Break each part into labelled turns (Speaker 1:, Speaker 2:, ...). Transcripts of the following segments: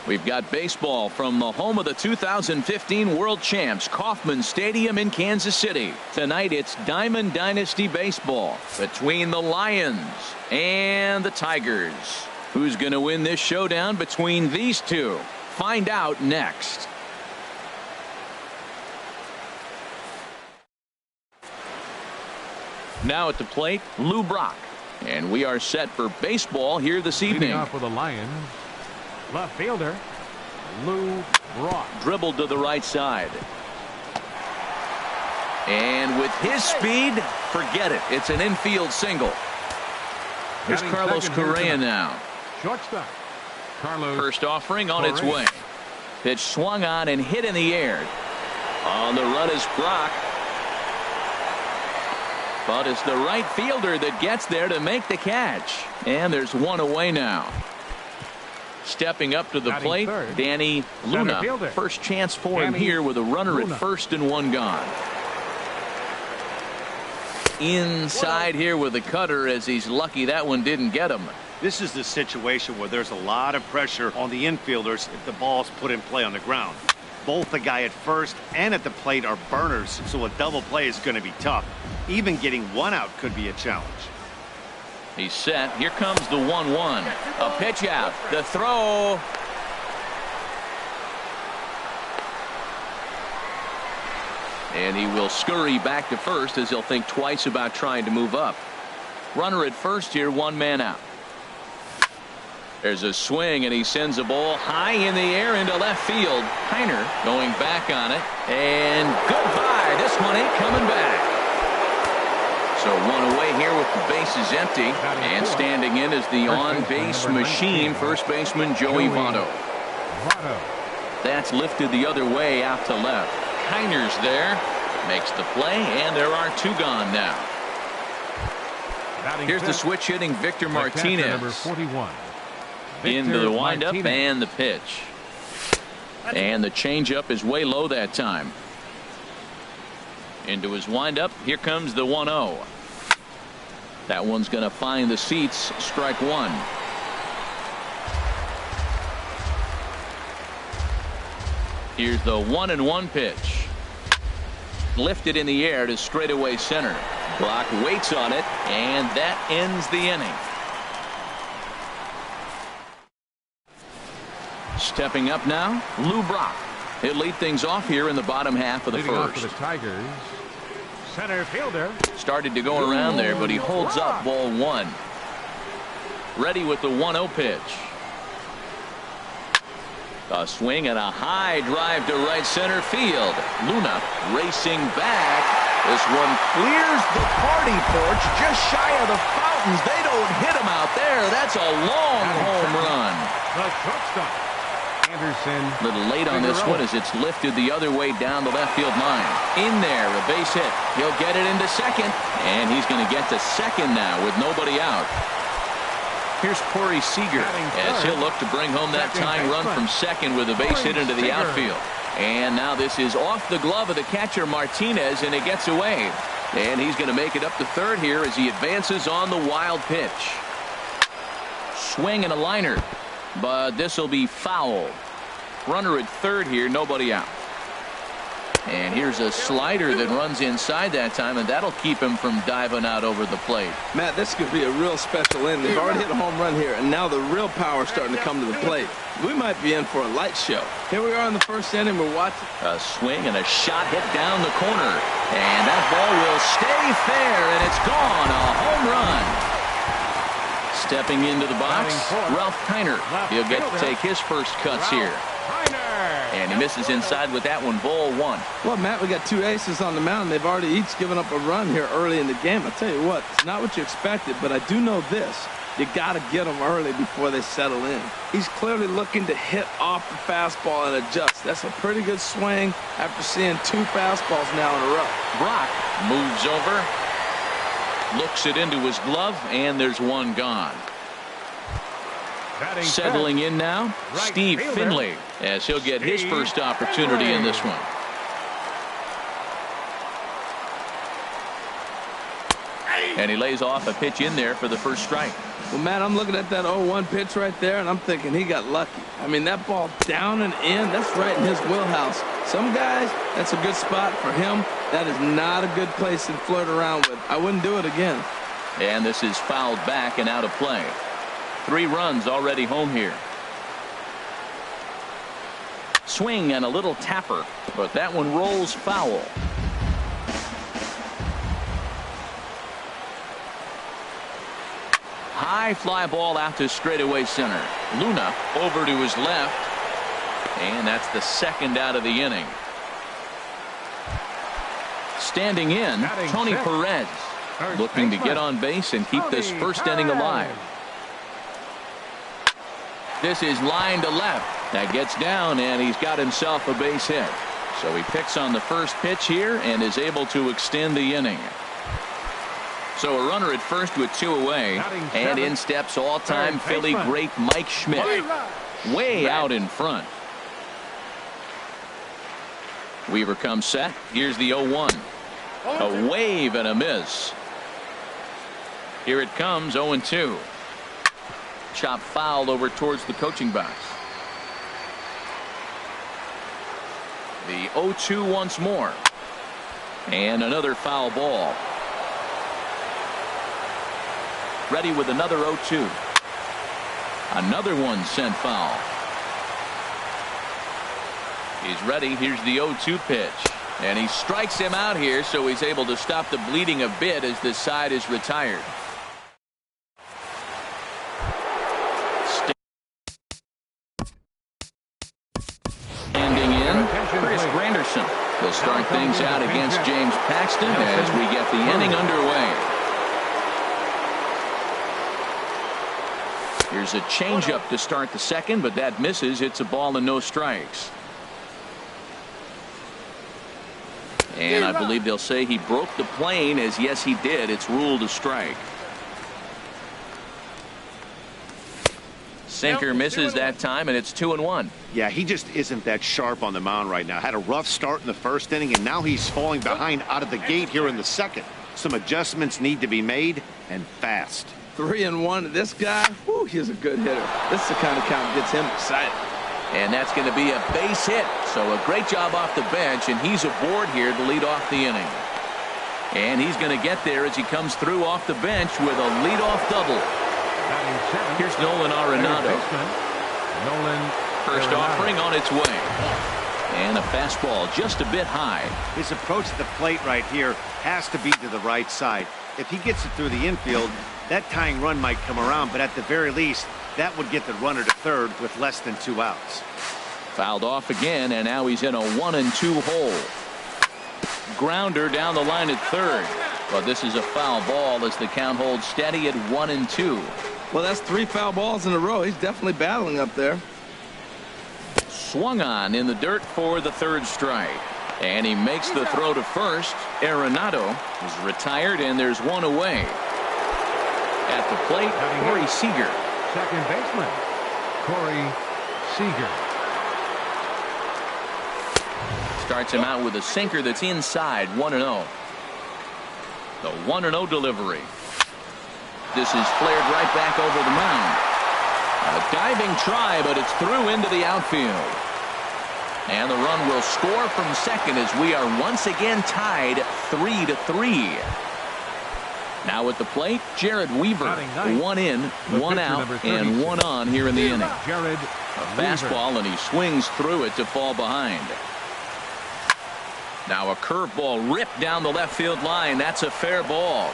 Speaker 1: We've got baseball from the home of the 2015 World Champs, Kauffman Stadium in Kansas City. Tonight it's Diamond Dynasty baseball between the Lions and the Tigers. Who's going to win this showdown between these two? Find out next. Now at the plate, Lou Brock. And we are set for baseball here this evening.
Speaker 2: Leading off for the Lions, left fielder Lou Brock.
Speaker 1: Dribbled to the right side. And with his speed, forget it. It's an infield single. Here's Carlos Correa now.
Speaker 2: Shortstop. Carlos.
Speaker 1: First offering on its way. Pitch swung on and hit in the air. On the run is Brock. But it's the right fielder that gets there to make the catch. And there's one away now. Stepping up to the plate, Danny Luna. First chance for him here with a runner at first and one gone. Inside here with the cutter, as he's lucky that one didn't get him.
Speaker 3: This is the situation where there's a lot of pressure on the infielders if the ball's put in play on the ground. Both the guy at first and at the plate are burners, so a double play is going to be tough. Even getting one out could be a challenge.
Speaker 1: He's set. Here comes the 1-1. A pitch out. The throw. And he will scurry back to first as he'll think twice about trying to move up. Runner at first here, one man out. There's a swing, and he sends a ball high in the air into left field. Heiner going back on it, and goodbye. This one ain't coming back. So one away here with the bases empty, and standing in is the on-base machine, first baseman Joey Votto. That's lifted the other way out to left. Heiner's there, makes the play, and there are two gone now. Here's the switch hitting Victor Martinez.
Speaker 2: Number 41.
Speaker 1: Into the windup and the pitch. And the changeup is way low that time. Into his windup. Here comes the 1-0. That one's going to find the seats. Strike one. Here's the 1-1 pitch. Lifted in the air to straightaway center. Brock waits on it, and that ends the inning. Stepping up now, Lou Brock. He'll lead things off here in the bottom half of the first.
Speaker 2: For the Tigers, center fielder.
Speaker 1: Started to go around there, but he holds up ball one. Ready with the 1-0 pitch. A swing and a high drive to right center field. Luna racing back. This one clears the party porch just shy of the fountains. They don't hit him out there. That's a long home run.
Speaker 2: The shortstop. Anderson.
Speaker 1: A little late on this one as it's lifted the other way down the left field line. In there, a base hit. He'll get it into second, and he's going to get to second now with nobody out. Here's Corey Seager as he'll look to bring home that tying run from second with a base hit into the outfield. And now this is off the glove of the catcher Martinez, and it gets away. And he's going to make it up to third here as he advances on the wild pitch. Swing and a liner, but this will be foul. Runner at third here, nobody out. And here's a slider that runs inside that time, and that'll keep him from diving out over the plate.
Speaker 4: Matt, this could be a real special inning. They've already hit a home run here, and now the real power is starting to come to the plate. We might be in for a light show. Here we are in the first inning. We're watching.
Speaker 1: A swing and a shot hit down the corner. And that ball will stay fair, and it's gone. A home run. Stepping into the box, Ralph Kiner. He'll get to take his first cuts here. And he misses inside with that one. Ball one.
Speaker 4: Well, Matt, we got two aces on the mound. They've already each given up a run here early in the game. I'll tell you what, it's not what you expected, but I do know this. You got to get them early before they settle in. He's clearly looking to hit off the fastball and adjust. That's a pretty good swing after seeing two fastballs now in a row.
Speaker 1: Brock moves over, looks it into his glove, and there's one gone. Settling in now, Steve Finley, as he'll get his first opportunity in this one. And he lays off a pitch in there for the first strike.
Speaker 4: Well, man, I'm looking at that 0-1 pitch right there, and I'm thinking he got lucky. I mean, that ball down and in, that's right in his wheelhouse. Some guys, that's a good spot. For him, that is not a good place to flirt around with. I wouldn't do it again.
Speaker 1: And this is fouled back and out of play. 3 runs already home here. Swing and a little tapper, but that one rolls foul. High fly ball out to straightaway center. Luna over to his left, and that's the second out of the inning. Standing in, Tony Perez, looking to get on base and keep this first inning alive. This is line to left. That gets down, and he's got himself a base hit. So he picks on the first pitch here and is able to extend the inning. So a runner at first with 2 away, and in steps all-time Philly great Mike Schmidt, way out in front. Weaver comes set. Here's the 0-1. A wave and a miss. Here it comes, 0-2. Chop foul over towards the coaching box. The 0-2 once more. And another foul ball. Ready with another 0-2. Another one sent foul. He's ready. Here's the 0-2 pitch. And he strikes him out here, so he's able to stop the bleeding a bit as this side is retired. Standing in, Chris Granderson will start things out against James Paxton as we get the inning underway. Here's a changeup to start the second, but that misses. It's a ball and no strikes. And I believe they'll say he broke the plane, as yes he did. It's ruled a strike. Sinker misses that time, and it's 2-1.
Speaker 3: Yeah, he just isn't that sharp on the mound right now. Had a rough start in the first inning, and now he's falling behind out of the gate here in the second. Some adjustments need to be made, and fast.
Speaker 4: 3-1. This guy, whew, he's a good hitter. This is the kind of count that gets him excited.
Speaker 1: And that's going to be a base hit. So a great job off the bench, and he's aboard here to lead off the inning. And he's going to get there as he comes through off the bench with a leadoff double. Here's Nolan Arenado. First offering on its way. And a fastball just a bit high.
Speaker 3: His approach to the plate right here has to be to the right side. If he gets it through the infield, that tying run might come around, but at the very least, that would get the runner to third with less than 2 outs.
Speaker 1: Fouled off again, and now he's in a 1-2 hole. Grounder down the line at third. But this is a foul ball as the count holds steady at 1-2.
Speaker 4: Well, that's 3 foul balls in a row. He's definitely battling up there.
Speaker 1: Swung on in the dirt for the third strike. And he makes the throw to first. Arenado is retired, and there's 1 away. At the plate, Corey Seager.
Speaker 2: Second baseman, Corey Seager.
Speaker 1: Starts him out with a sinker that's inside, 1-0. The 1-0 delivery. This is flared right back over the mound. A diving try, but it's through into the outfield. And the run will score from second as we are once again tied 3-3. Now at the plate, Jared Weaver. 1 in, 1 out, and 1 on here in the inning. A fastball, and he swings through it to fall behind. Now a curveball ripped down the left field line. That's a fair ball.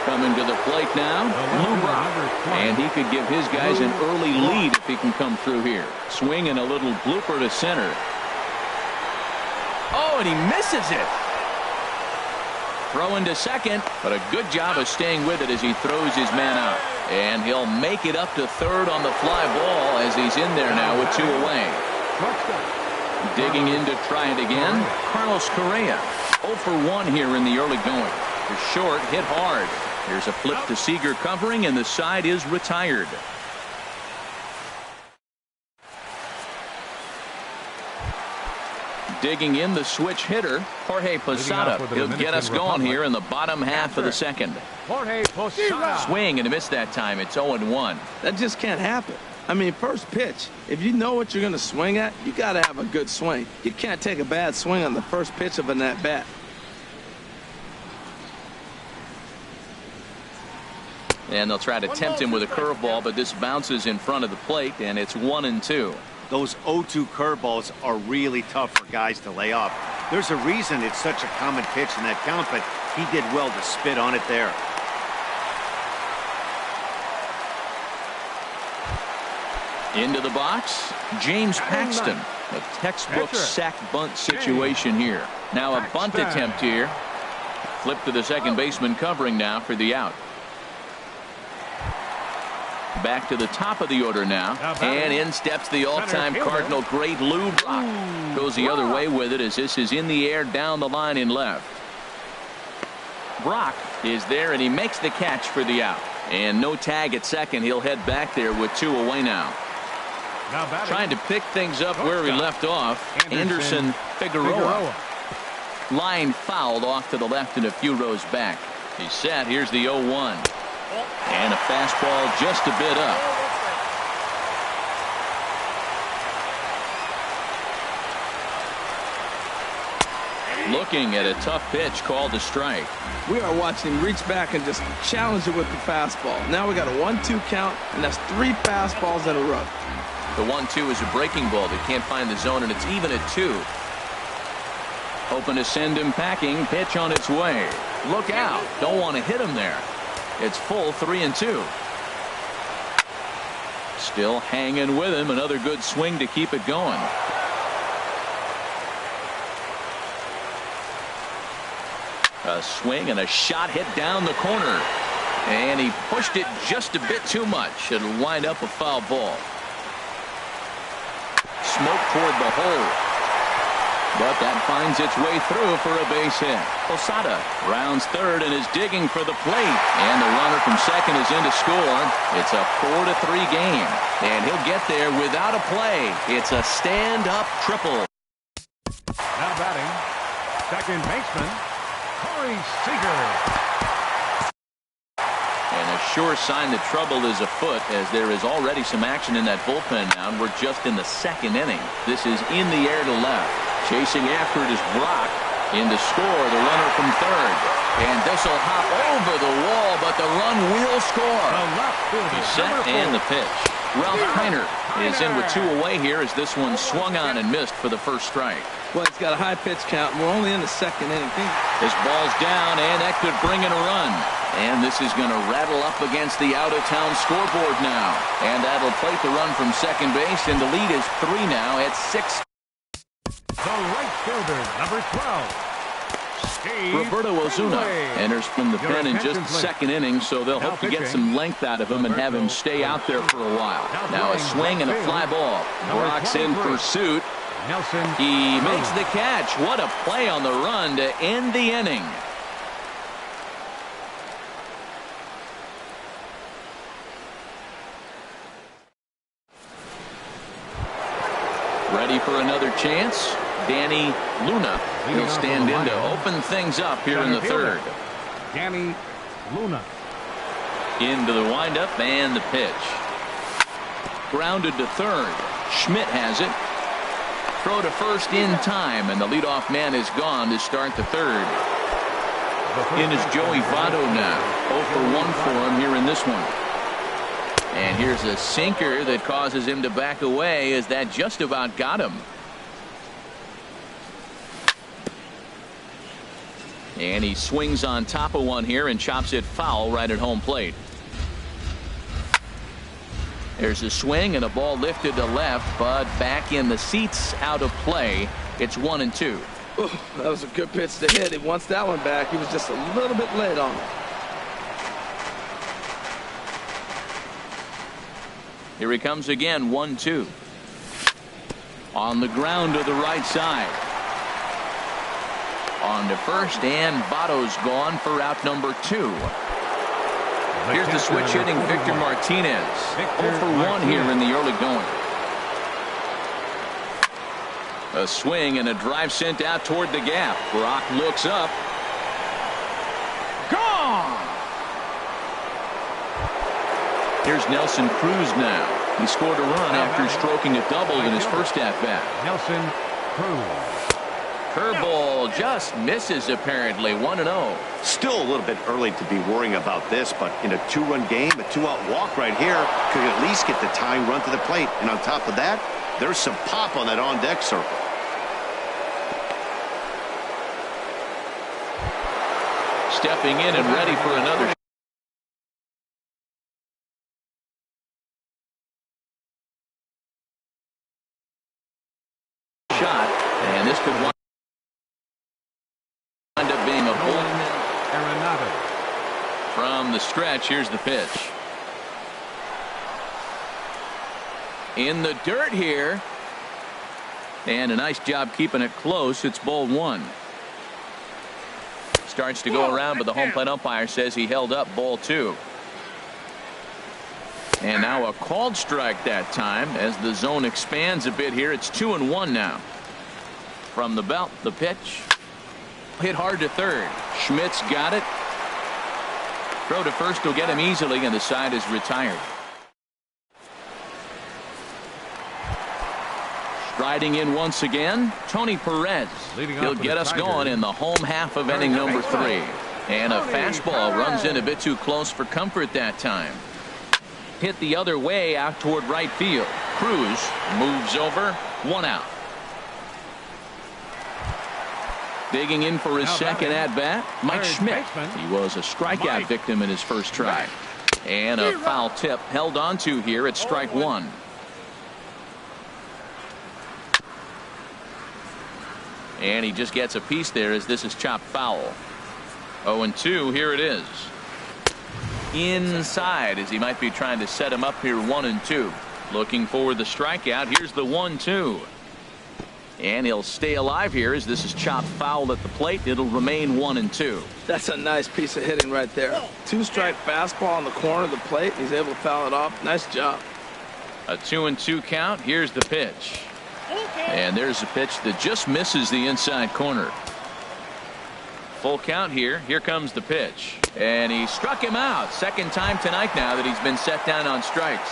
Speaker 1: Coming to the plate now, Luber. And he could give his guys an early lead if he can come through here. Swing and a little blooper to center. Oh, and he misses it. Throw into second, but a good job of staying with it as he throws his man out. And he'll make it up to third on the fly ball as he's in there now with 2 away. Digging in to try it again, Carlos Correa. 0 for 1 here in the early going. The short hit hard. Here's a flip to Seager covering, and the side is retired. digging in the switch hitter, Jorge Posada. He'll get us going here in the bottom half of the second.
Speaker 2: Jorge Posada.
Speaker 1: Swing and a miss that time. It's 0-1.
Speaker 4: That just can't happen. I mean, first pitch, if you know what you're going to swing at, you got to have a good swing. You can't take a bad swing on the first pitch of an at-bat.
Speaker 1: And they'll try to tempt him with a curveball, but this bounces in front of the plate, and it's 1-2.
Speaker 3: Those 0-2 curveballs are really tough for guys to lay off. There's a reason it's such a common pitch in that count, but he did well to spit on it there.
Speaker 1: Into the box, James Paxton. A textbook sack bunt situation here. Now a bunt attempt here. Flip to the second baseman covering now for the out. Back to the top of the order now. And in steps the all-time Cardinal great Lou Brock. Goes the other way with it as this is in the air down the line in left. Brock is there and he makes the catch for the out. And no tag at second. He'll head back there with 2 away now. Trying to pick things up where we left off. Anderson Figueroa. Line fouled off to the left and a few rows back. He's set. Here's the 0-1. And a fastball just a bit up. Looking at a tough pitch called a strike.
Speaker 4: We are watching him reach back and just challenge it with the fastball. Now we got a 1-2 count, and that's 3 fastballs in a row.
Speaker 1: The 1-2 is a breaking ball. They can't find the zone, and it's even at 2. Hoping to send him packing. Pitch on its way. Look out. Don't want to hit him there. It's full 3-2. Still hanging with him. Another good swing to keep it going. A swing and a shot hit down the corner. And he pushed it just a bit too much. It'll wind up a foul ball. Smoke toward the hole. But that finds its way through for a base hit. Posada rounds third and is digging for the plate. And the runner from second is in to score. It's a 4-3 game. And he'll get there without a play. It's a stand-up triple.
Speaker 2: Now batting, second baseman, Corey Seager.
Speaker 1: And a sure sign that trouble is afoot as there is already some action in that bullpen now. And we're just in the second inning. This is in the air to left. Chasing after it is Brock. In to score, the runner from third. And this will hop over the wall, but the run will score. He's set and the pitch. Ralph Kiner is in with 2 away here as this one swung on and missed for the first strike.
Speaker 4: Well, it's got a high pitch count, and we're only in the second inning.
Speaker 1: This ball's down, and that could bring in a run. And this is going to rattle up against the out-of-town scoreboard now. And that'll plate the run from second base, and the lead is 3 now at 6.
Speaker 2: The right fielder, number 12.
Speaker 1: Roberto Ozuna enters from the pen in just the second inning, so they'll hope to get some length out of him and have him stay out there for a while. Now a swing and a fly ball. Brock's in pursuit. He makes the catch. What a play on the run to end the inning. Ready for another chance? Danny Luna will stand in to open things up here in the third.
Speaker 2: Danny Luna.
Speaker 1: Into the windup and the pitch. Grounded to third. Schmidt has it. Throw to first in time, and the leadoff man is gone to start the third. In is Joey Votto now. 0 for 1 for him here in this one. And here's a sinker that causes him to back away as that just about got him. And he swings on top of one here and chops it foul right at home plate. There's a swing and a ball lifted to left, but back in the seats, out of play. It's 1-2.
Speaker 4: Oh, that was a good pitch to hit. He wants that one back. He was just a little bit late on it.
Speaker 1: Here he comes again, 1-2. On the ground to the right side. On to first, and Votto's gone for out number 2. Here's the switch hitting Victor Martinez. 0 for 1 here in the early going. A swing and a drive sent out toward the gap. Brock looks up. Gone! Here's Nelson Cruz now. He scored a run after stroking a double in his first at-bat.
Speaker 2: Nelson Cruz.
Speaker 1: Curveball just misses apparently. 1-0.
Speaker 3: Still a little bit early to be worrying about this, but in a 2-run game, a 2-out walk right here could at least get the tying run to the plate. And on top of that, there's some pop on that on-deck circle.
Speaker 1: Stepping in and ready for another shot, and this could wind up being a bull. From the stretch, here's the pitch. In the dirt here, and a nice job keeping it close. It's ball one. Starts to go around, but the home plate umpire says he held up ball two. And now a called strike that time as the zone expands a bit here. It's 2-1 now. From the belt, the pitch. Hit hard to third. Schmidt's got it. Throw to first will get him easily, and the side is retired. Striding in once again, Tony Perez. He'll get us going in the home half of inning number 3. And a fastball runs in a bit too close for comfort that time. Hit the other way out toward right field. Cruz moves over. 1 out. Digging in for his second at-bat, Mike Schmidt. He was a strikeout victim in his first try. And a foul tip held onto here at strike 1. And he just gets a piece there as this is chopped foul. 0-2, here it is. Inside as he might be trying to set him up here. 1-2. Looking for the strikeout. Here's the 1-2. And he'll stay alive here as this is chopped foul at the plate. It'll remain 1-2.
Speaker 4: That's a nice piece of hitting right there. 2-strike fastball on the corner of the plate. He's able to foul it off. Nice job.
Speaker 1: A 2-2 count. Here's the pitch. And there's a pitch that just misses the inside corner. Full count here. Here comes the pitch. And he struck him out. Second time tonight now that he's been set down on strikes.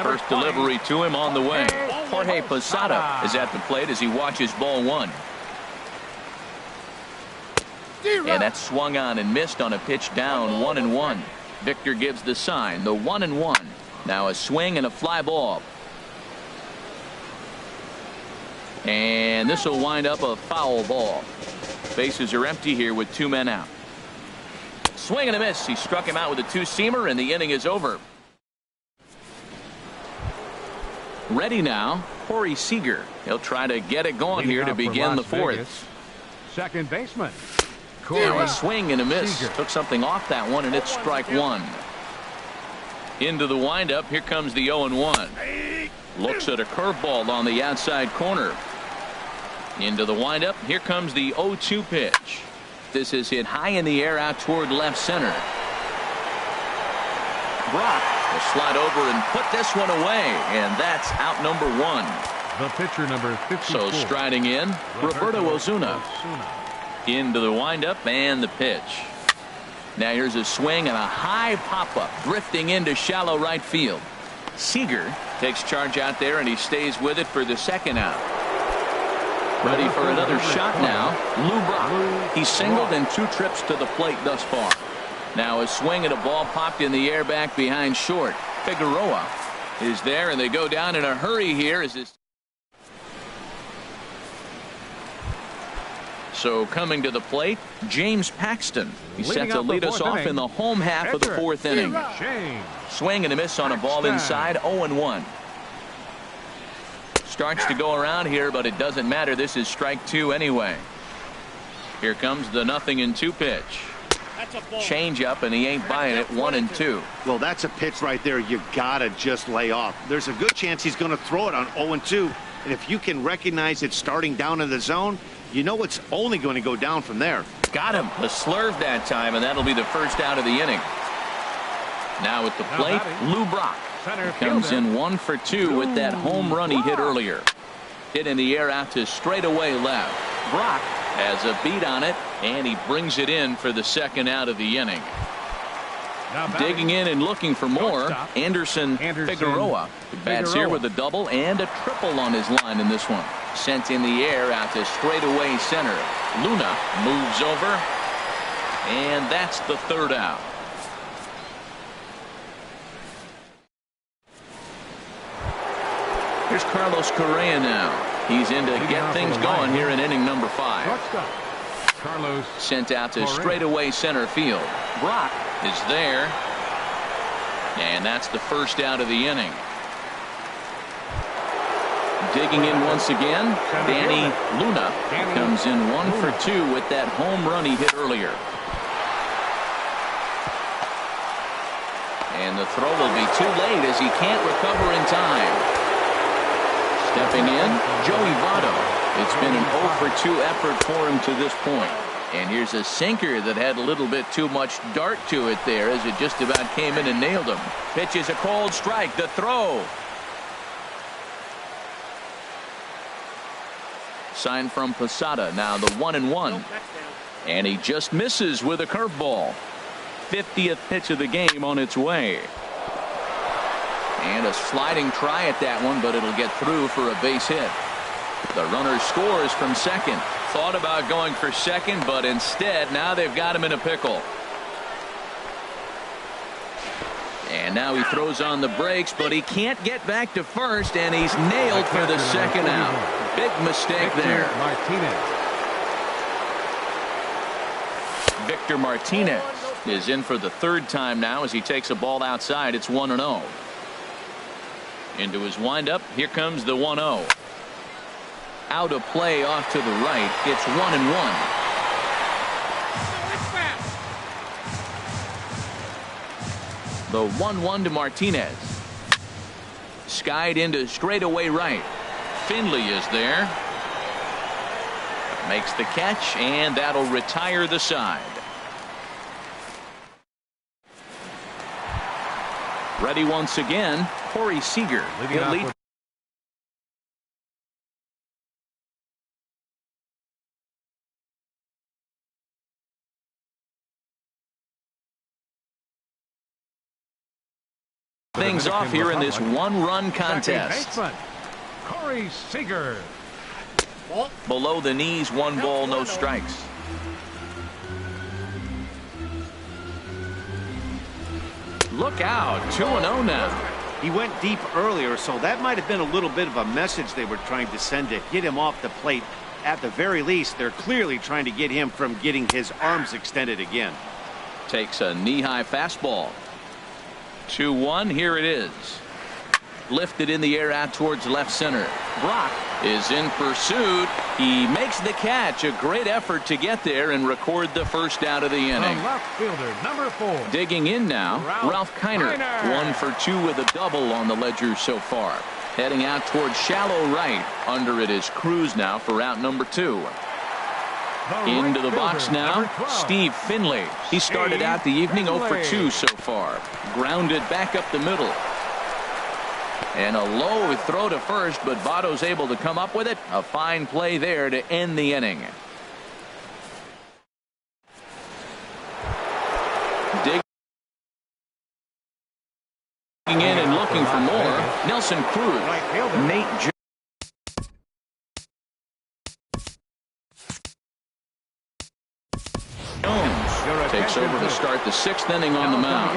Speaker 1: First delivery to him on the way. Jorge Posada is at the plate as he watches ball 1. And that's swung on and missed on a pitch down. 1-1. Victor gives the sign. The 1-1. Now a swing and a fly ball. And this will wind up a foul ball. Bases are empty here with 2 men out. Swing and a miss. He struck him out with a 2-seamer, and the inning is over. Ready now, Corey Seager. He'll try to get it going here to begin the 4th.
Speaker 2: Second baseman.
Speaker 1: Now a swing and a miss.
Speaker 2: Seager.
Speaker 1: Took something off that one, and it's strike 1. Into the windup. Here comes the 0-1. Looks at a curveball on the outside corner. Into the windup. Here comes the 0-2 pitch. This is hit high in the air out toward left center. Brock will slide over and put this one away, and that's out number 1.
Speaker 2: The pitcher number 54.
Speaker 1: So striding in, Roberto Osuna. Into the windup and the pitch. Now here's a swing and a high pop-up drifting into shallow right field. Seager takes charge out there, and he stays with it for the second out. Ready for another shot now. Lou Brock. He's singled in 2 trips to the plate thus far. Now a swing and a ball popped in the air back behind short. Figueroa is there, and they go down in a hurry here as this. So coming to the plate, James Paxton. He's set to lead us off in the home half of the 4th inning. Swing and a miss on a ball inside. 0-1. Starts to go around here, but it doesn't matter. This is strike 2 anyway. Here comes the 0-2 pitch. Change up, and he ain't buying it. 1-2.
Speaker 3: Well, that's a pitch right there you gotta just lay off. There's a good chance he's going to throw it on 0-2, and if you can recognize it starting down in the zone, you know it's only going to go down from there.
Speaker 1: Got him. A slurve that time, and that'll be the first out of the inning. Now at the plate, Lou Brock. He comes in 1 for 2 with that home run he hit earlier. Hit in the air out to straightaway left. Brock has a beat on it, and he brings it in for the second out of the inning. Digging in and looking for more, Anderson Figueroa. Bats here with a double and a triple on his line in this one. Sent in the air out to straightaway center. Luna moves over, and that's the third out. Here's Carlos Correa now. He's in to get things going here in inning number 5.
Speaker 2: Carlos
Speaker 1: sent out to straightaway center field. Brock is there, and that's the first out of the inning. Digging in once again, Danny Luna comes in 1 for 2 with that home run he hit earlier. And the throw will be too late as he can't recover in time. Stepping in, Joey Votto. It's been an 0 for 2 effort for him to this point. And here's a sinker that had a little bit too much dart to it there as it just about came in and nailed him. Pitch is a cold strike. The throw. Sign from Posada. Now the 1-1. And he just misses with a curveball. 50th pitch of the game on its way. And a sliding try at that one, but it'll get through for a base hit. The runner scores from second. Thought about going for second, but instead now they've got him in a pickle. And now he throws on the brakes, but he can't get back to first, and he's nailed for the second out. Big mistake there. Victor Martinez is in for the third time now as he takes a ball outside. It's 1-0. Into his windup. Here comes the 1-0. Out of play off to the right. It's 1-1. The 1-1 to Martinez. Skied into straightaway right. Finley is there. Makes the catch, and that'll retire the side. Ready once again, Corey Seager. He'll lead. Things off here in this one-run contest.
Speaker 2: Corey Seager.
Speaker 1: Below the knees, 1 ball, no strikes. Look out, 2-0 now.
Speaker 3: He went deep earlier, so that might have been a little bit of a message they were trying to send to get him off the plate. At the very least, they're clearly trying to get him from getting his arms extended again.
Speaker 1: Takes a knee-high fastball. 2-1, here it is. Lifted in the air out towards left center. Brock is in pursuit. He makes the catch. A great effort to get there and record the first out of the inning.
Speaker 2: Left fielder, number 4.
Speaker 1: Digging in now, Ralph Kiner. 1 for 2 with a double on the ledger so far. Heading out towards shallow right. Under it is Cruz now for out number 2. Into the box now, Steve Finley. He started out the evening 0 for 2 so far. Grounded back up the middle. And a low throw to first, but Votto's able to come up with it. A fine play there to end the inning. Digging in and looking for more. Nelson Cruz. Nate takes over to start the 6th inning on the mound.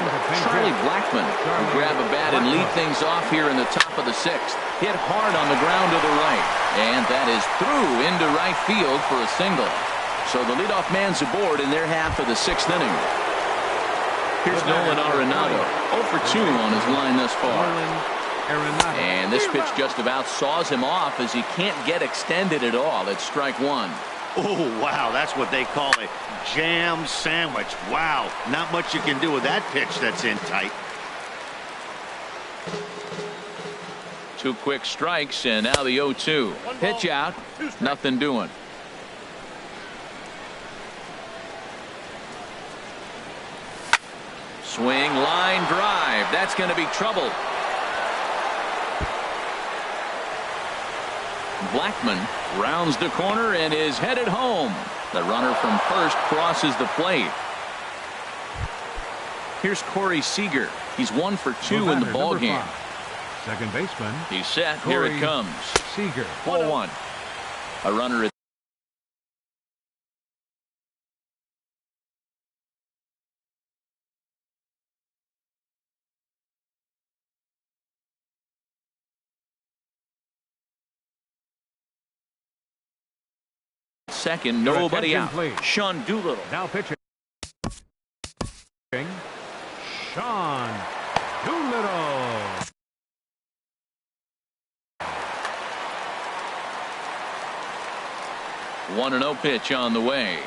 Speaker 1: Charlie Blackmon will grab a bat and lead things off here in the top of the 6th. Hit hard on the ground to the right. And that is through into right field for a single. So the leadoff man's aboard in their half of the 6th inning. Here's Nolan Arenado. 0 for 2 on his line thus far. And this pitch just about saws him off as he can't get extended at all. It's strike 1.
Speaker 3: Oh, wow, that's what they call a jam sandwich. Wow, not much you can do with that pitch that's in tight.
Speaker 1: 2 quick strikes, and now the 0-2. Pitch out, nothing doing. Swing, line drive. That's going to be trouble. Blackman rounds the corner and is headed home. The runner from first crosses the plate. Here's Corey Seager. He's 1 for 2 in the ball game.
Speaker 2: Second baseman.
Speaker 1: He's set.
Speaker 2: Corey
Speaker 1: Here it comes.
Speaker 2: Seager.
Speaker 1: 4-1. A runner at second. Nobody out.
Speaker 2: Please.
Speaker 1: Sean Doolittle.
Speaker 2: Now pitching. Sean Doolittle.
Speaker 1: 1-0 pitch on the way.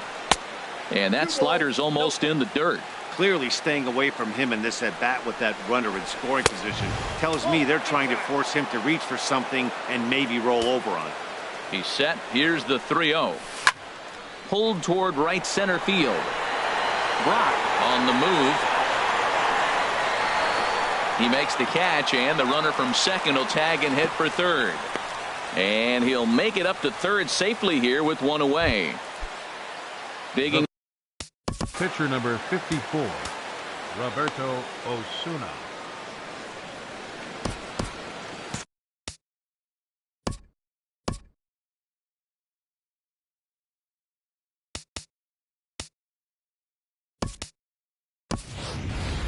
Speaker 1: And that slider's almost in the dirt.
Speaker 3: Clearly staying away from him in this at bat with that runner in scoring position tells me they're trying to force him to reach for something and maybe roll over on it.
Speaker 1: He's set. Here's the 3-0. Pulled toward right center field. Brock on the move. He makes the catch, and the runner from second will tag and hit for third. And he'll make it up to third safely here with one away. Digging.
Speaker 2: Pitcher number 54, Roberto Osuna.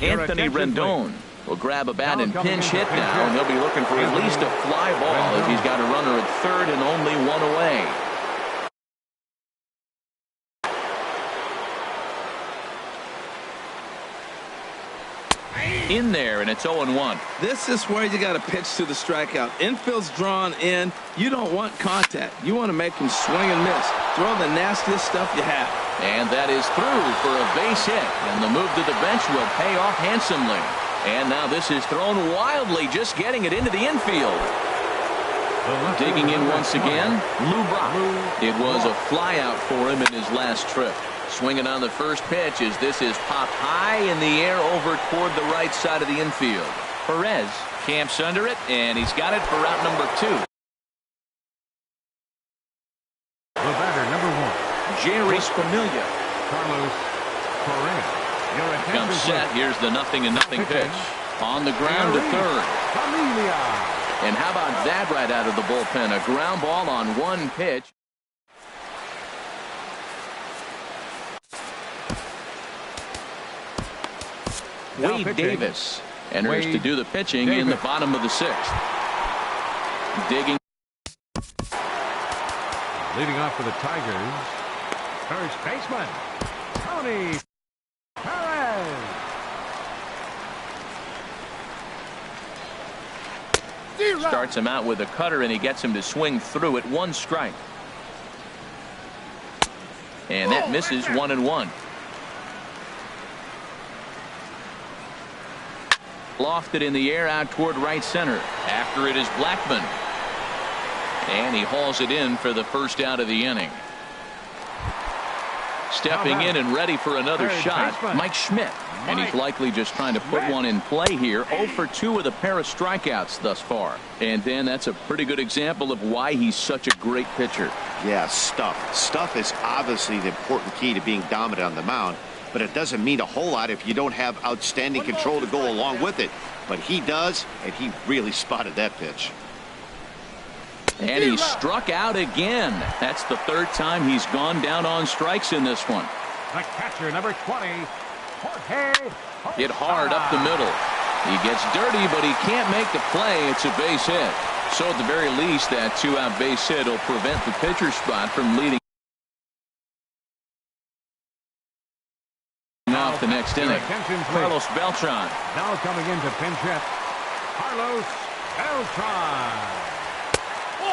Speaker 1: Anthony Rendon will grab a bat and pinch hit now, and he'll be looking for at least a fly ball if he's got a runner at third and only one away. In there, and it's 0-1.
Speaker 4: This is where you got to pitch to the strikeout. Infield's drawn in. You don't want contact. You want to make him swing and miss. Throw the nastiest stuff you have.
Speaker 1: And that is through for a base hit, and the move to the bench will pay off handsomely. And now this is thrown wildly, just getting it into the infield. Digging in once again, Lou Brock. It was a fly out for him in his last trip. Swinging on the first pitch as this is popped high in the air over toward the right side of the infield. Perez camps under it, and he's got it for route number 2.
Speaker 2: The batter, number 1.
Speaker 1: Jerry Spamiglia.
Speaker 2: Carlos Correa.
Speaker 1: Comes set. Here's the 0-0 pitch. On the ground to third. And how about that right out of the bullpen? A ground ball on one pitch. Wade Davis enters to do the pitching in the bottom of the 6th. Digging.
Speaker 2: Leading off for the Tigers, first baseman, Tony Perez.
Speaker 1: Starts him out with a cutter, and he gets him to swing through it. 1 strike. And that misses 1-1. Lofted in the air out toward right center. After it is Blackman. And he hauls it in for the first out of the inning. Stepping in and ready for another shot, Mike Schmidt. And he's likely just trying to put one in play here. 0 for 2 with a pair of strikeouts thus far. And Dan, that's a pretty good example of why he's such a great pitcher.
Speaker 3: Yeah, stuff. Stuff is obviously the important key to being dominant on the mound. But it doesn't mean a whole lot if you don't have outstanding control to go along with it. But he does, and he really spotted that pitch.
Speaker 1: And he struck out again. That's the 3rd time he's gone down on strikes in this one.
Speaker 2: The catcher, number 20, Jorge.
Speaker 1: Hit hard up the middle. He gets dirty, but he can't make the play. It's a base hit. So at the very least, that 2-out base hit will prevent the pitcher spot from leading off the next inning. Carlos Beltran.
Speaker 2: Now coming in to pinch hit, Carlos Beltran.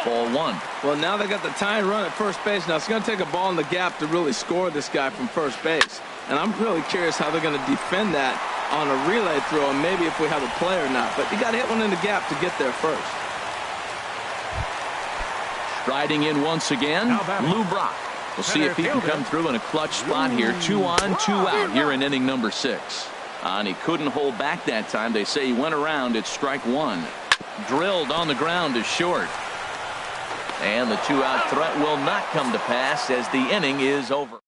Speaker 1: Ball 1.
Speaker 4: Well, now they got the tying run at first base. Now it's going to take a ball in the gap to really score this guy from first base. And I'm really curious how they're going to defend that on a relay throw, and maybe if we have a play or not. But you got to hit one in the gap to get there first.
Speaker 1: Striding in once again, Lou Brock. We'll see if he can come through in a clutch spot here. 2 on, 2 out here in inning number 6. And he couldn't hold back that time. They say he went around. It's strike 1. Drilled on the ground is short. And the two-out threat will not come to pass as the inning is over.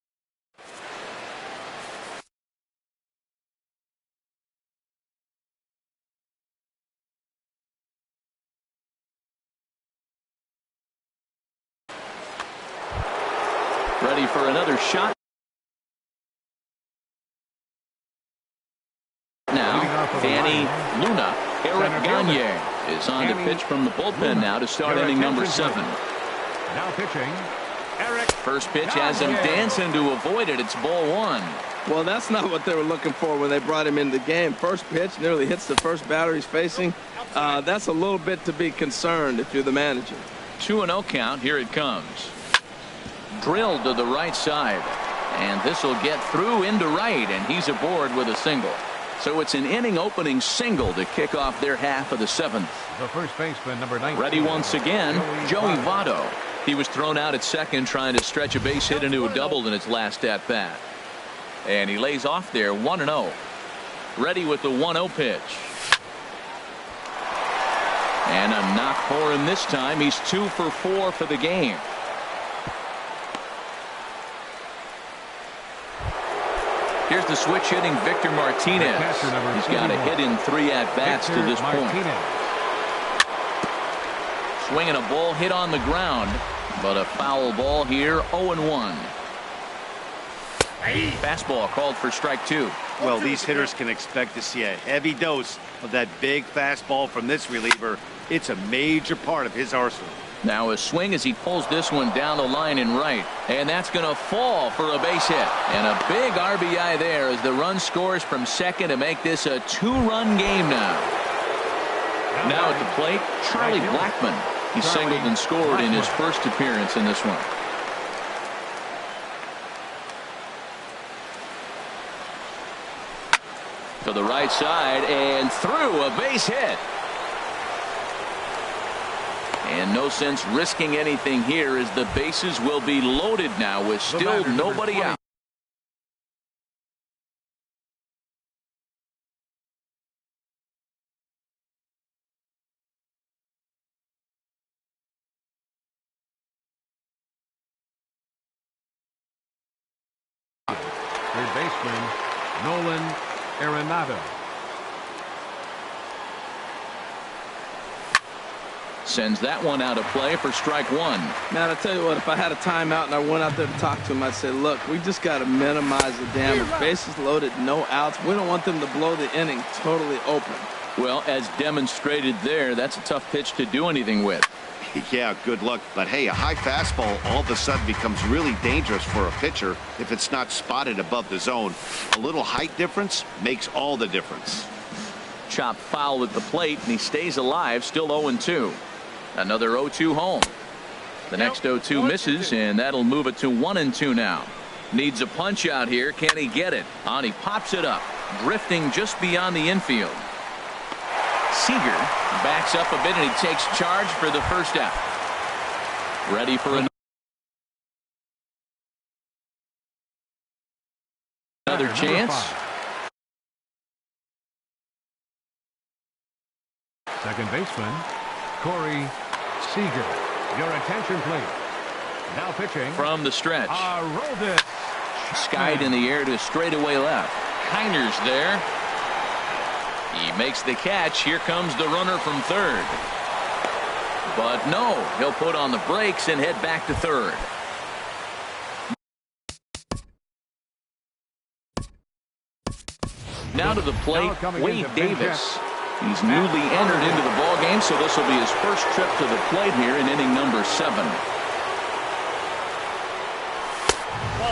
Speaker 1: Ready for another shot. Now, dannyluna is on to pitch from the bullpen now to start inning number 7.
Speaker 2: Now pitching, Eric.
Speaker 1: First pitch has him dancing to avoid it. It's ball 1.
Speaker 4: Well, that's not what they were looking for when they brought him into the game. First pitch nearly hits the first batter he's facing. That's a little bit to be concerned if you're the manager.
Speaker 1: 2-0 count. Here it comes. Drilled to the right side. And this will get through into right, and he's aboard with a single. So it's an inning opening single to kick off their half of the 7th.
Speaker 2: The first baseman, number 19.
Speaker 1: Ready once again, Joey Votto. He was thrown out at second trying to stretch a base hit into a double in his last at bat. And he lays off there 1-0. Ready with the 1-0 pitch. And a knock for him this time. He's 2 for 4 for the game. Here's the switch hitting Victor Martinez. He's got a hit in 3 at-bats to this point. Swinging a ball hit on the ground, but a foul ball here, 0-1. Fastball called for strike 2.
Speaker 3: Well, these hitters can expect to see a heavy dose of that big fastball from this reliever. It's a major part of his arsenal.
Speaker 1: Now a swing as he pulls this one down the line in right. And that's going to fall for a base hit. And a big RBI there as the run scores from second to make this a 2-run game now. Now at the plate, Charlie Blackmon. He singled and scored in his first appearance in this one. To the right side and through, a base hit. And no sense risking anything here as the bases will be loaded now with still nobody out.
Speaker 2: Third baseman, Nolan Arenado.
Speaker 1: Sends that one out of play for strike 1.
Speaker 4: Man, I tell you what, if I had a timeout and I went out there to talk to him, I'd say, look, we just got to minimize the damage. Bases loaded, no outs. We don't want them to blow the inning totally open.
Speaker 1: Well, as demonstrated there, that's a tough pitch to do anything with.
Speaker 5: Yeah, good luck. But hey, a high fastball all of a sudden becomes really dangerous for a pitcher if it's not spotted above the zone. A little height difference makes all the difference.
Speaker 1: Chopped foul at the plate, and he stays alive, still 0-2. Another 0-2 home. The next 0-2 misses, and that'll move it to 1-2 now. Needs a punch out here. Can he get it? On, he pops it up, drifting just beyond the infield. Seager backs up a bit, and he takes charge for the first out. Ready for another chance.
Speaker 2: Second baseman, Corey Seager. Your attention, please. Now pitching
Speaker 1: from the stretch.
Speaker 2: Aroldis.
Speaker 1: Skied in the air to straightaway left. Heiner's there. He makes the catch. Here comes the runner from third. But no, he'll put on the brakes and head back to third. Now to the plate, Wade Davis. He's newly entered into the ballgame, so this will be his first trip to the plate here in inning number 7.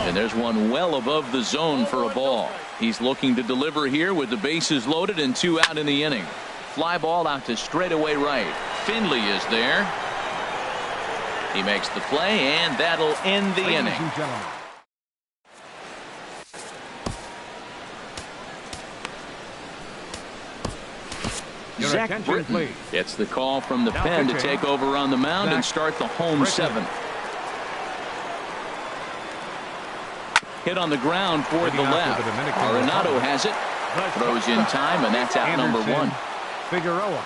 Speaker 1: And there's one well above the zone for a ball. He's looking to deliver here with the bases loaded and 2 out in the inning. Fly ball out to straightaway right. Finley is there. He makes the play, and that'll end the inning. Zach Britton gets the call from the pen to take over on the mound and start the home 7th. Hit on the ground toward the left. Arenado has it. Throws in time, and that's out number 1.
Speaker 2: Figueroa.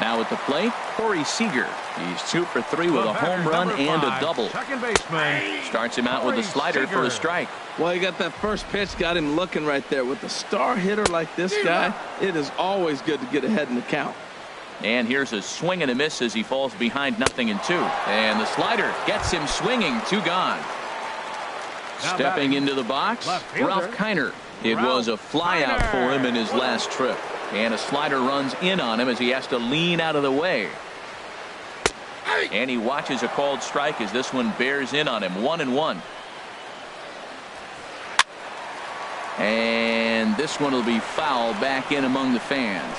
Speaker 1: Now at the plate, Corey Seager. He's 2 for 3 with a home run and a double.
Speaker 2: Second baseman.
Speaker 1: Starts him out with a slider for a strike.
Speaker 4: Well, you got that first pitch, got him looking right there. With a star hitter like this guy, it is always good to get ahead in the count.
Speaker 1: And here's a swing and a miss as he falls behind 0-2. And the slider gets him swinging. 2 gone. Stepping into the box, Ralph Kiner. It was a flyout for him in his last trip. And a slider runs in on him as he has to lean out of the way. And he watches a called strike as this one bears in on him. 1-1. And this one will be foul back in among the fans.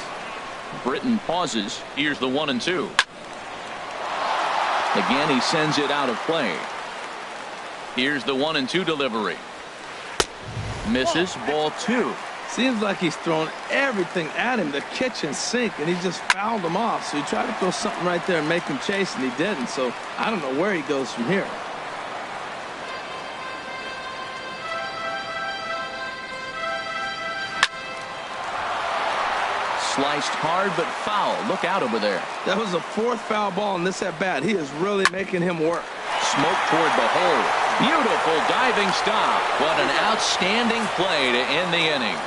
Speaker 1: Britton pauses. Here's the 1-2. Again, he sends it out of play. Here's the 1-2 delivery. Misses, ball 2.
Speaker 4: Seems like he's throwing everything at him, the kitchen sink, and he just fouled him off. So he tried to throw something right there and make him chase, and he didn't. So I don't know where he goes from here.
Speaker 1: Sliced hard but foul. Look out over there.
Speaker 4: That was the 4th foul ball in this at bat. He is really making him work.
Speaker 1: Smoke toward the hole. Beautiful diving stop. What an outstanding play to end the inning.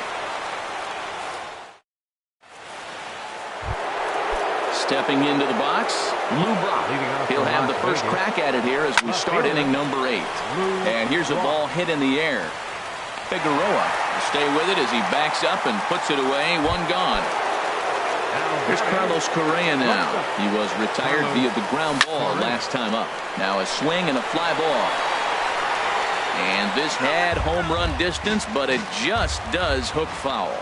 Speaker 1: Stepping into the box, Lou Brock. He'll have the first crack at it here as we start inning number 8. And here's a ball hit in the air. Figueroa will stay with it as he backs up and puts it away. 1 gone. Here's Carlos Correa now. He was retired via the ground ball last time up. Now a swing and a fly ball. And this had home run distance, but it just does hook foul.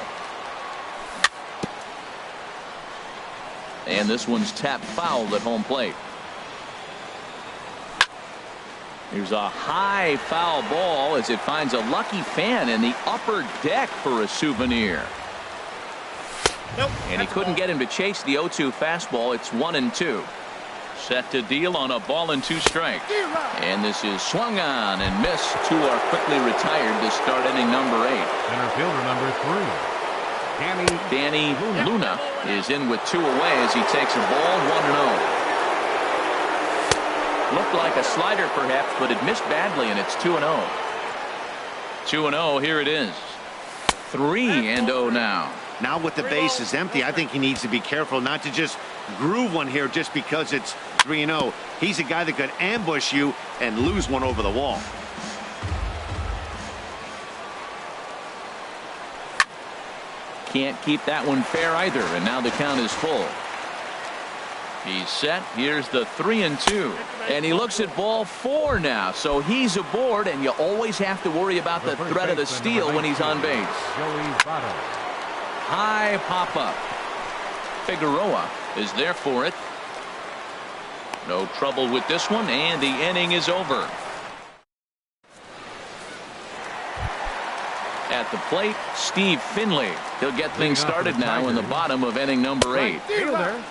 Speaker 1: And this one's tapped foul at home plate. Here's a high foul ball as it finds a lucky fan in the upper deck for a souvenir. And he couldn't get him to chase the 0-2 fastball. It's 1-2. Set to deal on a ball and 2 strikes. And this is swung on and missed. 2 are quickly retired to start inning number 8.
Speaker 2: Center fielder number 3.
Speaker 1: Danny Luna is in with 2 away as he takes a ball. 1-0. Looked like a slider perhaps, but it missed badly, and it's 2-0. 2-0, here it is. 3-0 now.
Speaker 3: Now with the bases empty, I think he needs to be careful not to just groove one here just because it's 3-0. He's a guy that could ambush you and lose one over the wall.
Speaker 1: Can't keep that one fair either, and now the count is full. He's set. Here's the 3-2. And he looks at ball 4 now. So he's aboard, and you always have to worry about the threat of the steal when he's on base. High pop-up. Figueroa is there for it. No trouble with this one, and the inning is over. At the plate, Steve Finley. He'll get things started now in the bottom of inning number 8.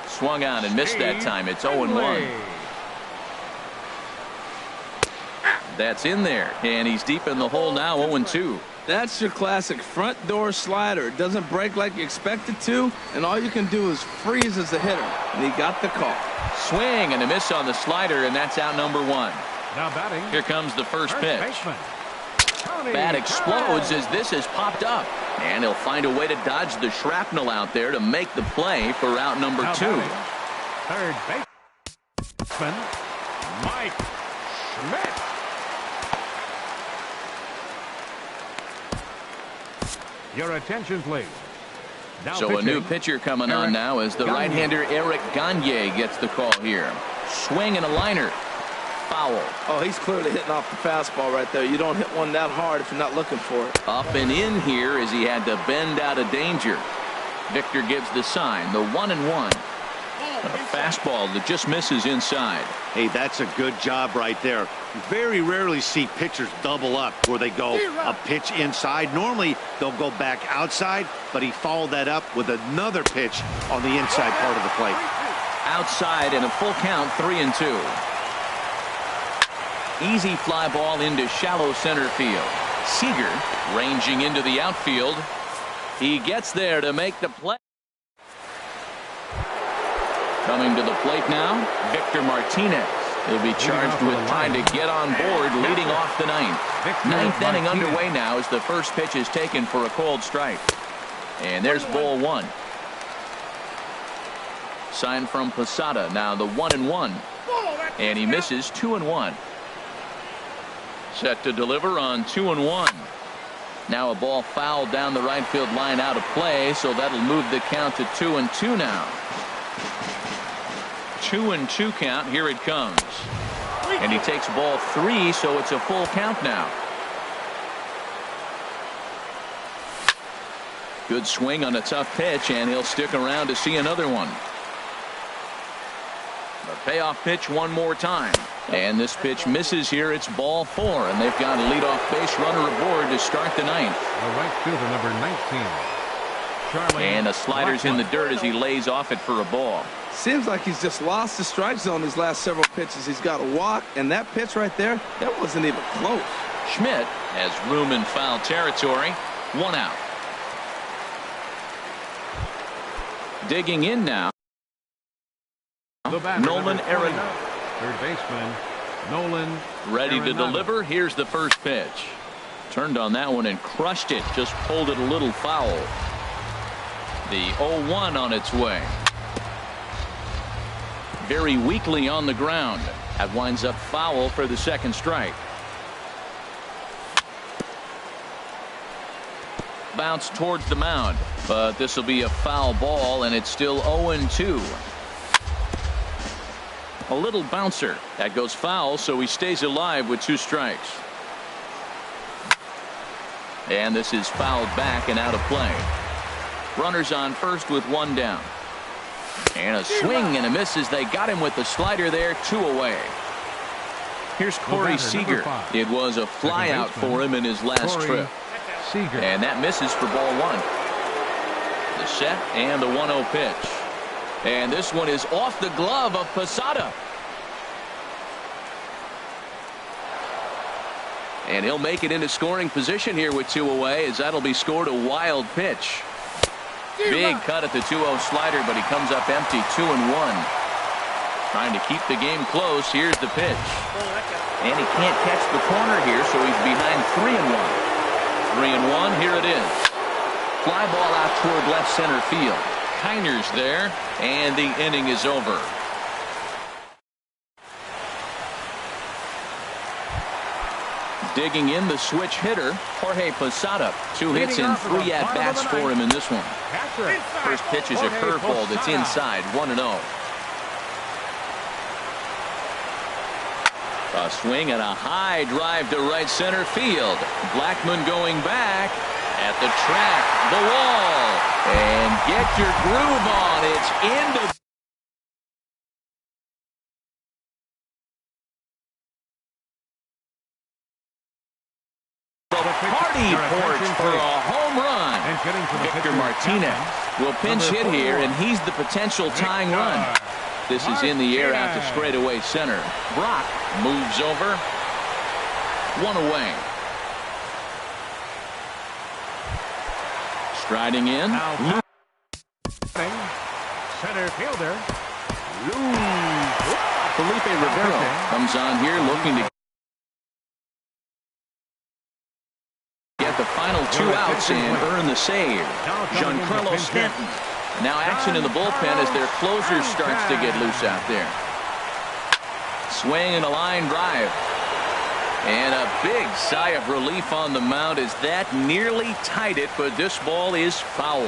Speaker 1: Swung on and missed that time. It's 0-1. That's in there, and he's deep in the hole now. 0-2.
Speaker 4: That's your classic front door slider. It doesn't break like you expect it to, and all you can do is freeze as a hitter. And he got the call.
Speaker 1: Swing and a miss on the slider, and that's out number 1.
Speaker 2: Now batting.
Speaker 1: Here comes the first pitch.
Speaker 2: Baseman.
Speaker 1: Bat explodes as this has popped up, and he'll find a way to dodge the shrapnel out there to make the play for out number 2.
Speaker 2: Third baseman, Mike Schmidt. Your attention, please. Now
Speaker 1: so
Speaker 2: pitching.
Speaker 1: A new pitcher coming on now as the right-hander Eric Gagne gets the call here. Swing and a liner. Foul.
Speaker 4: Oh, he's clearly hitting off the fastball right there. You don't hit one that hard if you're not looking for it.
Speaker 1: Up and in here as he had to bend out of danger. Victor gives the sign. The 1-1. A fastball that just misses inside.
Speaker 3: Hey, that's a good job right there. You very rarely see pitchers double up where they go a pitch inside. Normally they'll go back outside, but he followed that up with another pitch on the inside part of the plate.
Speaker 1: Outside and a full count. 3-2. Easy fly ball into shallow center field. Seager ranging into the outfield. He gets there to make the play. Coming to the plate now, Victor Martinez. He'll be charged with trying to get on board, leading off the ninth. Ninth inning underway now as the first pitch is taken for a called strike. And there's ball one. Sign from Posada. Now the 1-1. And he misses 2-1. Set to deliver on 2-1. Now a ball fouled down the right field line out of play, so that'll move the count to 2-2 now. 2-2 count. Here it comes. And he takes ball 3, so it's a full count now. Good swing on a tough pitch, and he'll stick around to see another one. The payoff pitch one more time. And this pitch misses here. It's ball 4, and they've got a leadoff base runner aboard to start the ninth.
Speaker 2: The right fielder, number 19.
Speaker 1: And a slider's in the dirt as he lays off it for a ball.
Speaker 4: Seems like he's just lost the strike zone these last several pitches. He's got a walk, and that pitch right there, that wasn't even close.
Speaker 1: Schmidt has room in foul territory. 1 out. Digging in now, Nolan Arenado.
Speaker 2: Third baseman, Nolan.
Speaker 1: Ready to deliver. Here's the first pitch. Turned on that one and crushed it. Just pulled it a little foul. The 0-1 on its way. Very weakly on the ground. That winds up foul for the second strike. Bounce towards the mound, but this will be a foul ball, and it's still 0-2. A little bouncer. That goes foul, so he stays alive with 2 strikes. And this is fouled back and out of play. Runners on first with 1 down. And a swing and a miss as they got him with the slider there. 2 away. Here's Corey Seager. It was a fly out for him in his last trip. And that misses for ball 1. The set and the 1-0 pitch. And this one is off the glove of Posada. And he'll make it into scoring position here with 2 away, as that'll be scored a wild pitch. Big cut at the 2-0 slider, but he comes up empty. 2-1. Trying to keep the game close. Here's the pitch. And he can't catch the corner here, so he's behind 3-1. 3-1. Here it is. Fly ball out toward left center field. Kiner's there, and the inning is over. Digging in, the switch hitter, Jorge Posada. 2 hits and 3 at-bats for him in this one. First pitch is a curveball that's inside. 1-0. A swing and a high drive to right center field. Blackmon going back at the track, the wall, and get your groove on. It's into the party porch for a home run. Victor Martinez will pinch hit here, and he's the potential tying run. This is in the air out to straightaway center. Brock moves over. 1 away. Striding in.
Speaker 2: Center fielder.
Speaker 1: Felipe Rivero comes on here looking to get the final 2 outs and earn the save. Giancarlo Stanton. Now action in the bullpen as their closer starts to get loose out there. Swing and a line drive. And a big sigh of relief on the mound as that nearly tied it, but this ball is foul.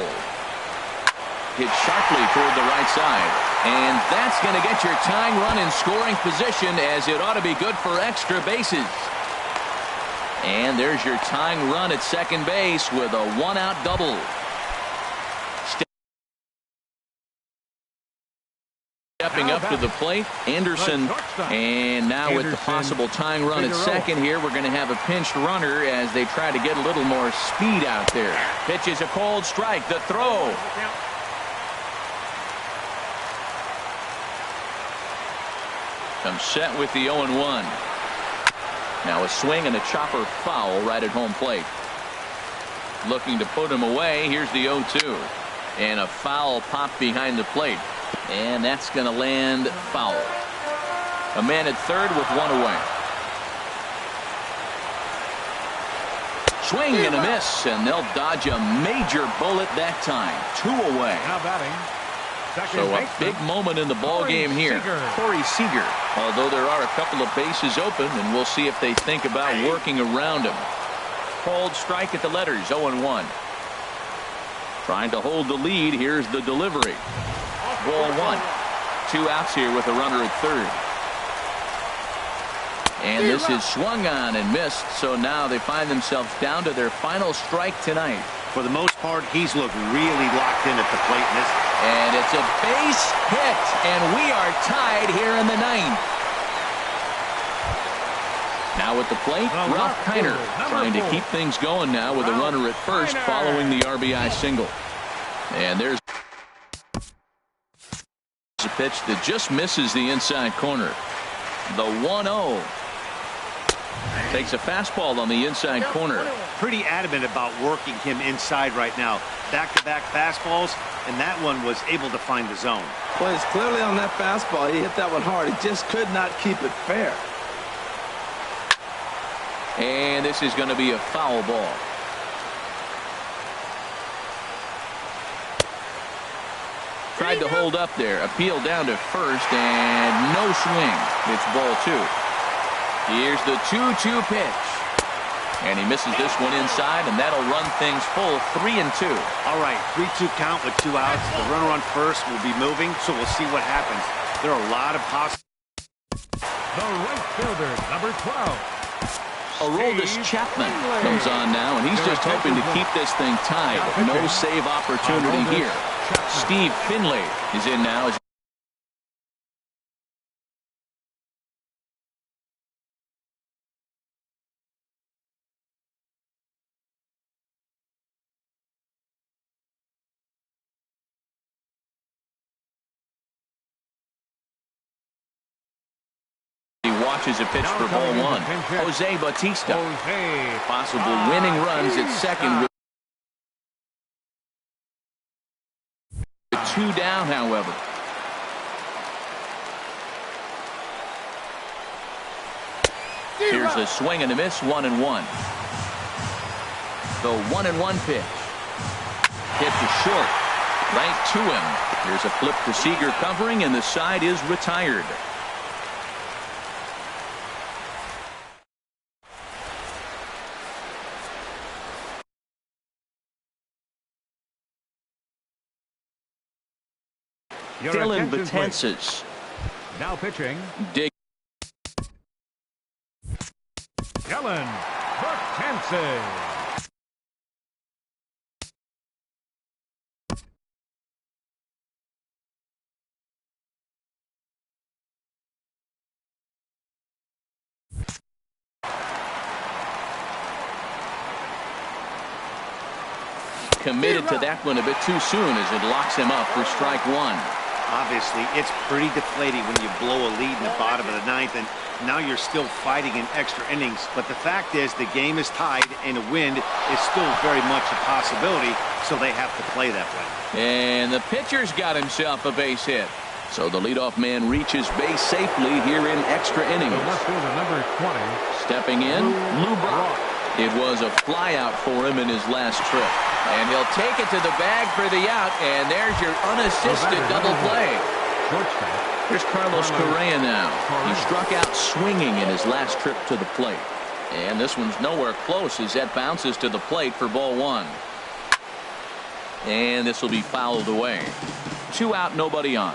Speaker 1: Hit sharply toward the right side. And that's going to get your tying run in scoring position, as it ought to be good for extra bases. And there's your tying run at second base with a 1-out double. Stepping up to the plate, Anderson, and now with the possible tying run at second here, we're going to have a pinched runner as they try to get a little more speed out there. Pitch is a cold strike. The throw. Comes set with the 0-1. Now a swing and a chopper foul right at home plate. Looking to put him away. Here's the 0-2. And a foul pop behind the plate. And that's going to land foul. A man at third with one away. Swing and a miss, and they'll dodge a major bullet that time. 2 away.
Speaker 2: Now batting.
Speaker 1: So a big moment in the ball game here. Corey Seager. Although there are a couple of bases open, and we'll see if they think about working around him. Called strike at the letters, 0-1. Trying to hold the lead. Here's the delivery. Ball 1. 2 outs here with a runner at third. And this is swung on and missed, so now they find themselves down to their final strike tonight.
Speaker 3: For the most part, he's looked really locked in at the plate in this.
Speaker 1: And it's a base hit, and we are tied here in the 9th. Now at the plate, Ralph Kiner trying to keep things going now with a runner at first following the RBI single. And there's a pitch that just misses the inside corner. The 1-0. Takes a fastball on the inside corner.
Speaker 3: Pretty adamant about working him inside right now. Back-to-back fastballs, and that one was able to find the zone.
Speaker 4: Well, he's clearly on that fastball. He hit that one hard. He just could not keep it fair.
Speaker 1: And this is going to be a foul ball. Tried to hold up there. Appeal down to first, and no swing. It's ball 2. Here's the 2-2 pitch. And he misses this one inside, and that'll run things full 3-2.
Speaker 3: All right, 3-2 count with 2 outs. The runner on first will be moving, so we'll see what happens. There are a lot of possibilities.
Speaker 2: The right fielder, number 12.
Speaker 1: Aroldis Chapman comes on now, and he's just hoping to keep this thing tied. No save opportunity here. Steve Finley is in now. Watches a pitch for ball 1. Jose Bautista. Possible winning runs at second with 2 down, however. Here's a swing and a miss, 1-1. The 1-1 pitch. Hit to short. Right to him. Here's a flip to Seager covering, and the side is retired. Dylan Betances.
Speaker 2: Now pitching.
Speaker 1: Dig.
Speaker 2: Dylan Betances.
Speaker 1: Committed to that one a bit too soon as it locks him up for strike 1.
Speaker 3: Obviously, it's pretty deflating when you blow a lead in the bottom of the 9th, and now you're still fighting in extra innings. But the fact is, the game is tied, and a win is still very much a possibility, so they have to play that way.
Speaker 1: And the pitcher's got himself a base hit. So the leadoff man reaches base safely here in extra innings.
Speaker 2: Left fielder, number 20.
Speaker 1: Stepping in, Lou Brock. It was a flyout for him in his last trip. And he'll take it to the bag for the out, and there's your unassisted double play. Here's Carlos Correa now. He struck out swinging in his last trip to the plate. And this one's nowhere close as that bounces to the plate for ball 1. And this will be fouled away. 2 out, nobody on.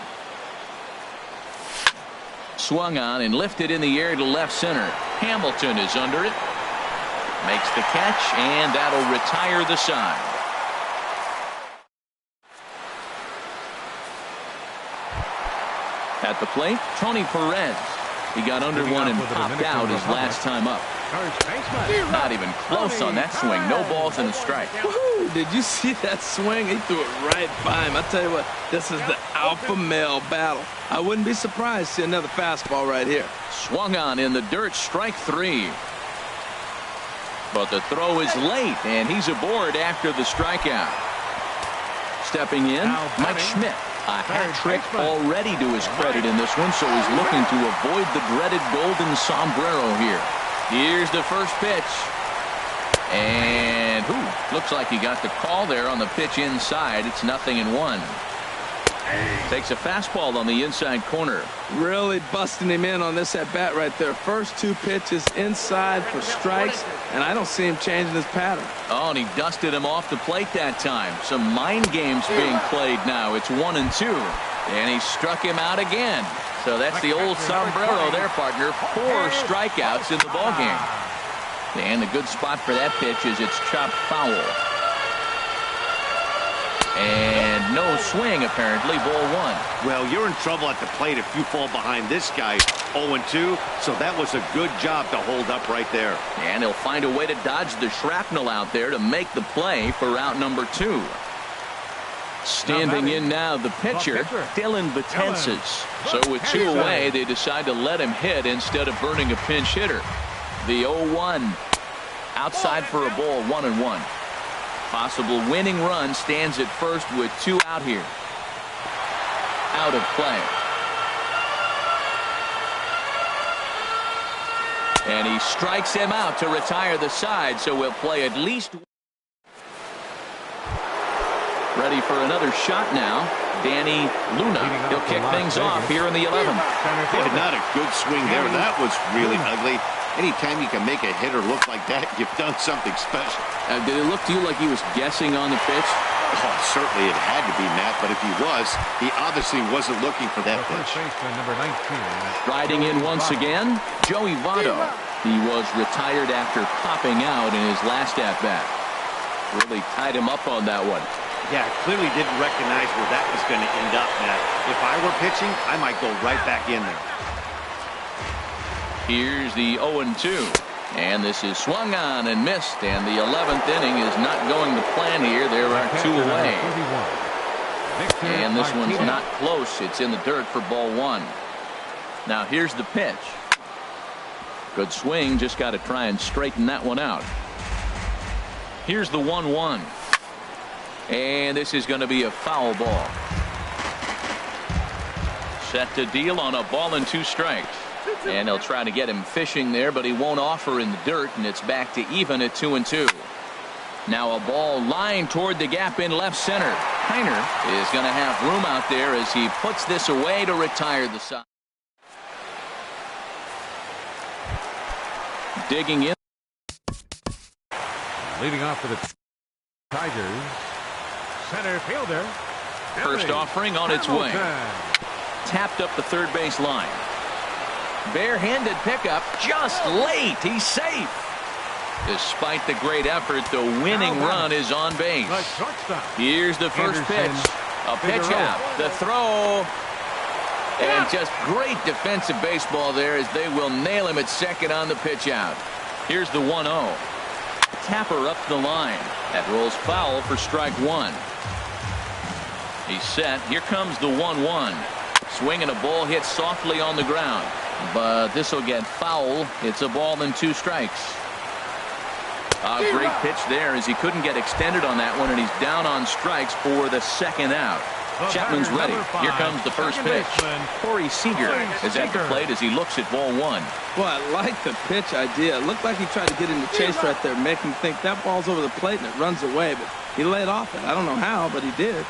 Speaker 1: Swung on and lifted in the air to left center. Hamilton is under it. Makes the catch, and that'll retire the side. At the plate, Tony Perez. He got under one and popped out his last time up. Not even close on that swing. No balls and a strike.
Speaker 4: Woohoo! Did you see that swing? He threw it right by him. I tell you what, this is the alpha male battle. I wouldn't be surprised to see another fastball right here.
Speaker 1: Swung on in the dirt, strike 3. But the throw is late, and he's aboard after the strikeout. Stepping in, Mike Schmidt. A hat trick already to his credit in this one, so he's looking to avoid the dreaded golden sombrero here. Here's the first pitch. And looks like he got the call there on the pitch inside. It's 0-1. Takes a fastball on the inside corner.
Speaker 4: Really busting him in on this at bat right there. First 2 pitches inside for strikes, and I don't see him changing his pattern.
Speaker 1: Oh, and he dusted him off the plate that time. Some mind games being played now. It's 1-2. And he struck him out again. So that's the old sombrero there, partner. 4 strikeouts in the ballgame. And the good spot for that pitch is it's chopped foul. And no swing, apparently, ball 1.
Speaker 3: Well, you're in trouble at the plate if you fall behind this guy. 0-2, so that was a good job to hold up right there.
Speaker 1: And he'll find a way to dodge the shrapnel out there to make the play for out number 2. Standing in now, the pitcher, dannyluna10's. So with 2 away, they decide to let him hit instead of burning a pinch hitter. The 0-1. Outside for a ball, 1-1. Possible winning run stands at first with 2 out here. Out of play. And he strikes him out to retire the side, so we'll play at least. Ready for another shot now. dannyluna. He'll kick things off here in the 11th.
Speaker 5: Yeah, not a good swing there. That was really ugly. Anytime you can make a hitter look like that, you've done something special.
Speaker 1: Did it look to you like he was guessing on the pitch?
Speaker 5: Oh, certainly it had to be, Matt, but if he was, he obviously wasn't looking for that pitch.
Speaker 1: Riding in once again, Joey Votto. He was retired after popping out in his last at-bat. Really tied him up on that one.
Speaker 3: Yeah, clearly didn't recognize where that was going to end up, Matt. If I were pitching, I might go right back in there.
Speaker 1: Here's the 0-2. And this is swung on and missed. And the 11th inning is not going to plan here. There are 2 away. And this one's not close. It's in the dirt for ball 1. Now here's the pitch. Good swing. Just got to try and straighten that one out. Here's the 1-1. And this is going to be a foul ball. Set to deal on a ball and 2 strikes. And they'll try to get him fishing there, but he won't offer in the dirt, and it's back to even at 2-2. Now a ball lined toward the gap in left center. Heiner is going to have room out there as he puts this away to retire the side. Digging in.
Speaker 2: Leading off for the Tigers, center fielder.
Speaker 1: First offering on its way. Tapped up the third base line. Barehanded pickup just late. He's safe. Despite the great effort, the winning run is on base. Here's the first pitch. A pitch out. The throw. And just great defensive baseball there as they will nail him at second on the pitch out. Here's the 1-0. Tapper up the line. That rolls foul for strike 1. He's set. Here comes the 1-1. Swinging a ball hit softly on the ground. But this will get foul. It's a ball and 2 strikes. A great pitch there as he couldn't get extended on that one, and he's down on strikes for the second out. Chapman's ready. Here comes the first pitch. Corey Seager is at the plate as he looks at ball 1.
Speaker 4: Well, I like the pitch idea. It looked like he tried to get into chase right there, make him think that ball's over the plate and it runs away, but he laid off it. I don't know how, but he did.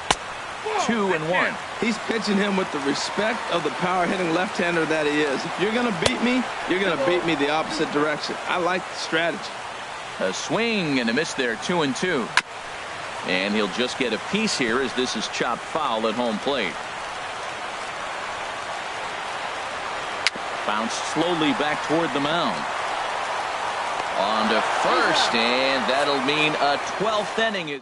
Speaker 1: 2-1.
Speaker 4: He's pitching him with the respect of the power-hitting left-hander that he is. If you're going to beat me, you're going to beat me the opposite direction. I like the strategy.
Speaker 1: A swing and a miss there, 2-2. And he'll just get a piece here as this is chopped foul at home plate. Bounced slowly back toward the mound. On to first, and that'll mean a 12th inning.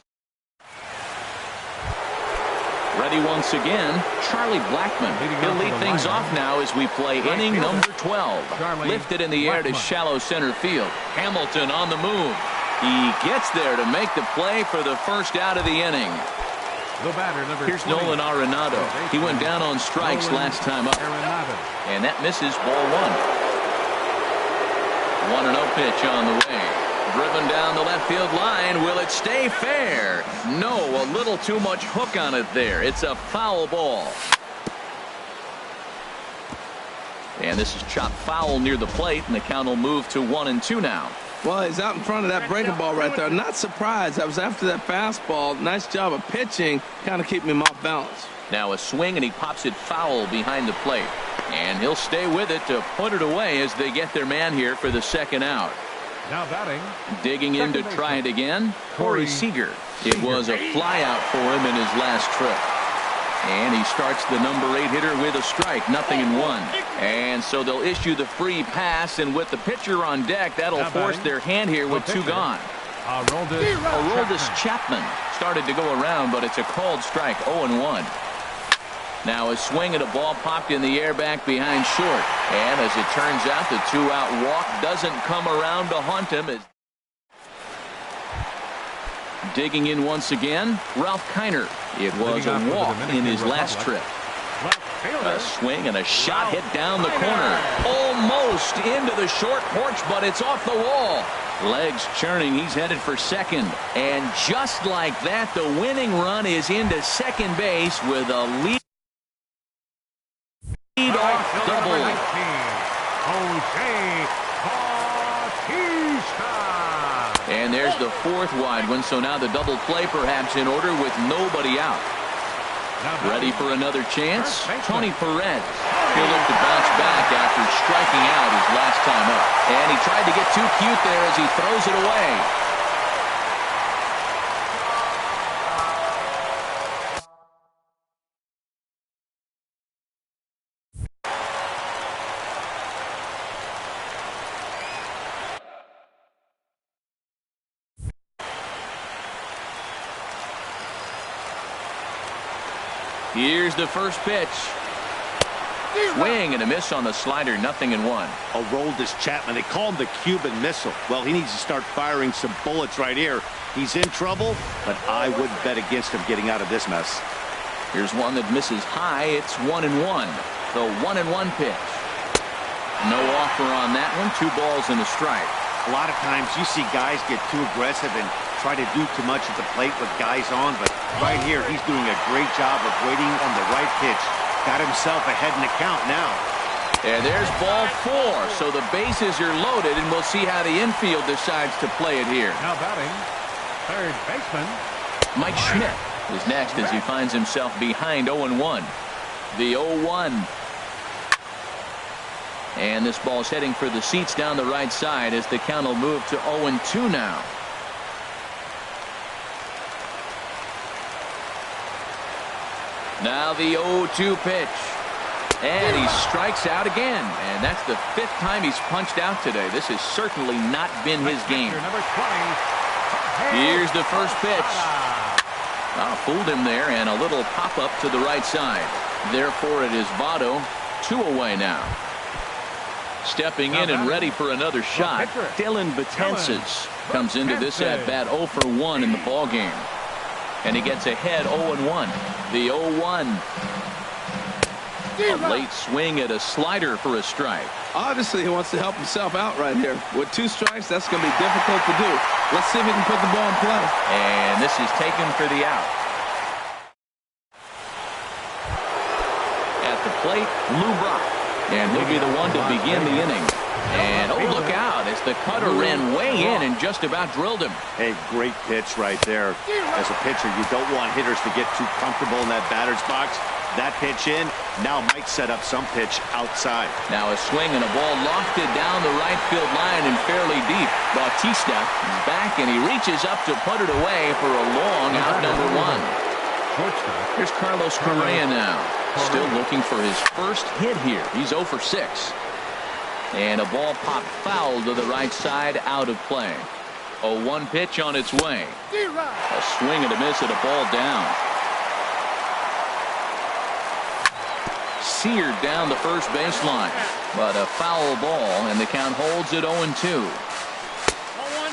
Speaker 1: Ready once again, Charlie Blackmon. He'll lead things off now as we play inning number 12. Lifted in the air to shallow center field. Hamilton on the move. He gets there to make the play for the first out of the inning. Here's Nolan Arenado. He went down on strikes last time up. And that misses ball 1. 1-0 pitch on the way. Driven down the left field line. Will it stay fair? No, a little too much hook on it there. It's a foul ball. And this is chopped foul near the plate, and the count will move to 1-2 now.
Speaker 4: Well, he's out in front of that breaking ball right there. Not surprised. I was after that fastball. Nice job of pitching, kind of keeping him off balance.
Speaker 1: Now a swing, and he pops it foul behind the plate. And he'll stay with it to put it away as they get their man here for the second out.
Speaker 2: Now batting.
Speaker 1: Digging in to try it again, Corey Seager. It was a flyout for him in his last trip. And he starts the number 8 hitter with a strike, 0-1. And so they'll issue the free pass, and with the pitcher on deck, that'll force their hand here with 2 gone. Aroldis Chapman started to go around, but it's a called strike, 0-1. Now a swing and a ball popped in the air back behind short. And as it turns out, the 2-out walk doesn't come around to haunt him. Digging in once again, Ralph Kiner. It was a walk in his last trip. A swing and a shot hit down the corner. Almost into the short porch, but it's off the wall. Legs churning. He's headed for second. And just like that, the winning run is into second base with a lead-off double. And there's the 4th wide one, so now the double play perhaps in order with nobody out. Ready for another chance? Tony Perez. He'll look to bounce back after striking out his last time up. And he tried to get too cute there as he throws it away. Here's the first pitch. Swing and a miss on the slider, 0-1.
Speaker 3: Aroldis Chapman, they call him the Cuban Missile. Well, he needs to start firing some bullets right here. He's in trouble, but I wouldn't bet against him getting out of this mess.
Speaker 1: Here's one that misses high. It's 1-1. The 1-1 pitch. No offer on that one. 2 balls and a strike.
Speaker 3: A lot of times you see guys get too aggressive and try to do too much at the plate with guys on, but right here he's doing a great job of waiting on the right pitch. Got himself ahead in the count now.
Speaker 1: And there's ball 4, so the bases are loaded, and we'll see how the infield decides to play it here.
Speaker 2: Now batting, third baseman
Speaker 1: Mike Schmidt is next as he finds himself behind 0-1. The 0-1. And this ball's heading for the seats down the right side as the count will move to 0-2 now. Now the 0-2 pitch. And he strikes out again. And that's the 5th time he's punched out today. This has certainly not been his game. Here's the first pitch. Fooled him there, and a little pop-up to the right side. Therefore, it is Votto, 2 away now. Stepping in and ready for another shot, Dylan Betances comes into this at-bat 0 for 1 in the ballgame. And he gets ahead 0-1. The 0-1. A late swing at a slider for a strike.
Speaker 4: Obviously, he wants to help himself out right here. With 2 strikes, that's going to be difficult to do. Let's see if he can put the ball in play.
Speaker 1: And this is taken for the out. At the plate, Lou Brock. And he'll be the one to begin the inning. And oh, look out as the cutter ran way in and just about drilled him.
Speaker 3: Hey, great pitch right there. As a pitcher, you don't want hitters to get too comfortable in that batter's box. That pitch in now might set up some pitch outside.
Speaker 1: Now a swing and a ball lofted down the right field line and fairly deep. Bautista is back and he reaches up to put it away for a long out number 1. Here's Carlos Correa now. Still looking for his first hit here. He's 0 for 6. And a ball popped foul to the right side, out of play. A 1 pitch on its way. A swing and a miss at a ball down. Seared down the first baseline, but a foul ball, and the count holds at 0-2.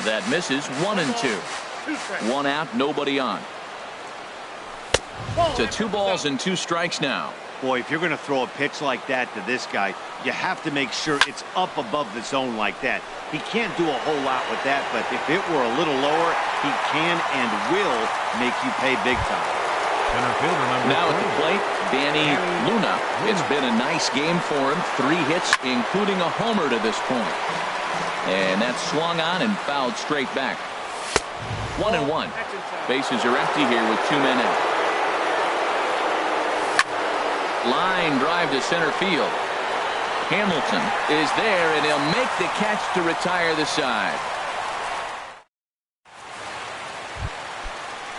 Speaker 1: That misses 1-2. 1 out, nobody on. To 2 balls and 2 strikes now.
Speaker 3: Boy, if you're going to throw a pitch like that to this guy, you have to make sure it's up above the zone like that. He can't do a whole lot with that, but if it were a little lower, he can and will make you pay big time.
Speaker 1: Now at the plate, Danny Luna. It's been a nice game for him. 3 hits, including a homer to this point. And that's swung on and fouled straight back. 1-1. Bases are empty here with 2 men out. Line drive to center field. Hamilton is there, and he'll make the catch to retire the side.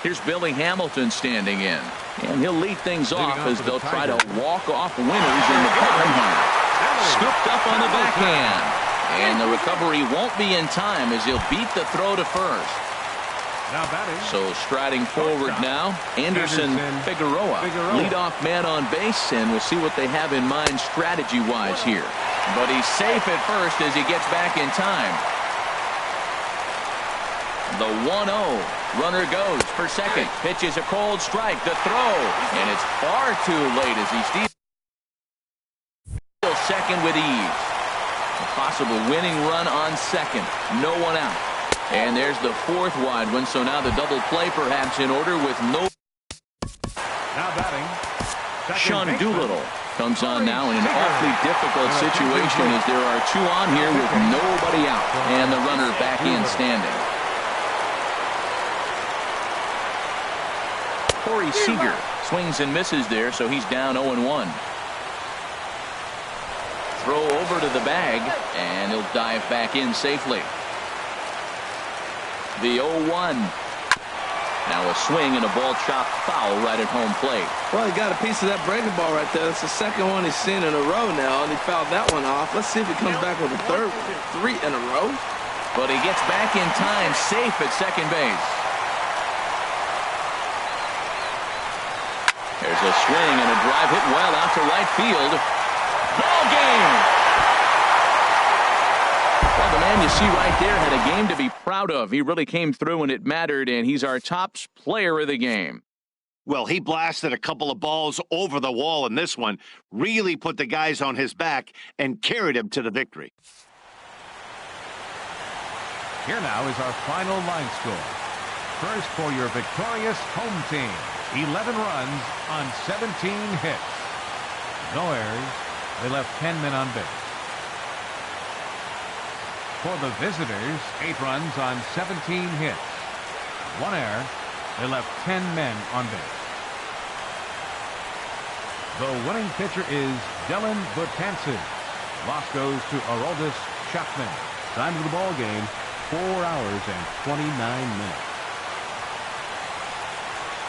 Speaker 1: Here's Billy Hamilton standing in, and he'll lead things off as they'll try to walk off winners in the bottom half. Scooped up on the backhand, and the recovery won't be in time as he'll beat the throw to first. So striding forward now, Anderson Figueroa, leadoff man on base, and we'll see what they have in mind strategy-wise here. But he's safe at first as he gets back in time. The 1-0. Runner goes for second. Pitch is a cold strike. The throw. And it's far too late as he steals second with ease. A possible winning run on second. No one out. And there's the 4th wide one. So now the double play perhaps in order with no.
Speaker 2: Now batting.
Speaker 1: Sean Doolittle comes on now in an awfully difficult situation as there are 2 on here with nobody out. And the runner back in standing. Corey Seager swings and misses there, so he's down 0-1. Throw over to the bag, and he'll dive back in safely. The 0-1. Now a swing and a ball chopped foul right at home plate.
Speaker 4: Well, he got a piece of that breaking ball right there. That's the second one he's seen in a row now, and he fouled that one off. Let's see if he comes back with a third one. 3 in a row.
Speaker 1: But he gets back in time, safe at second base. There's a swing and a drive hit well out to right field. Ball game! Well, the man you see right there had a game to be proud of. He really came through and it mattered, and he's our top player of the game.
Speaker 5: Well, he blasted a couple of balls over the wall in this one, really put the guys on his back and carried him to the victory.
Speaker 2: Here now is our final line score. First for your victorious home team. 11 runs on 17 hits. No errors. They left 10 men on base. For the visitors, 8 runs on 17 hits. 1 error. They left 10 men on base. The winning pitcher is Dylan Betances. Loss goes to Aroldis Chapman. Time of the ball game, 4 hours and 29 minutes.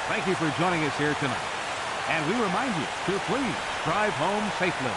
Speaker 2: Thank you for joining us here tonight. And we remind you to please drive home safely.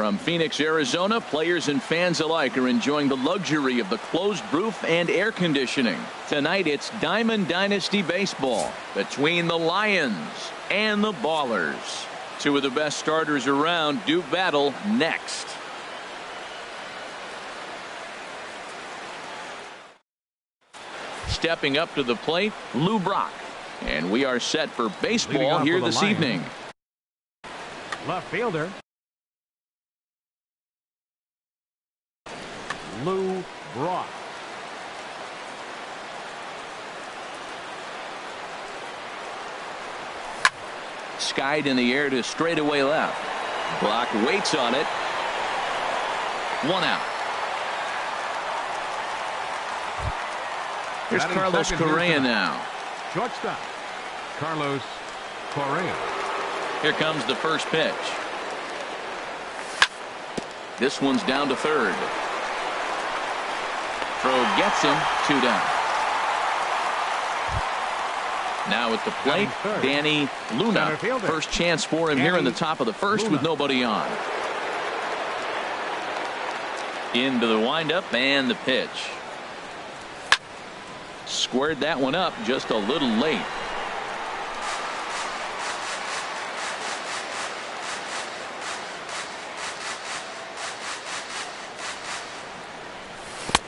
Speaker 1: From Phoenix, Arizona, players and fans alike are enjoying the luxury of the closed roof and air conditioning. Tonight, it's Diamond Dynasty Baseball between the Lions and the Ballers. Two of the best starters around do battle next. Stepping up to the plate, Lou Brock. And we are set for baseball here this evening.
Speaker 2: Left fielder, Lou Brock.
Speaker 1: skied in the air to straightaway left. Brock waits on it. 1 out. Here's Carlos Correa now.
Speaker 2: Shortstop, Carlos Correa.
Speaker 1: Here comes the first pitch. This one's down to third. Throw gets him. 2 down. Now at the plate, Danny Luna. First chance for him here in the top of the first with nobody on. Into the windup and the pitch. Squared that one up just a little late.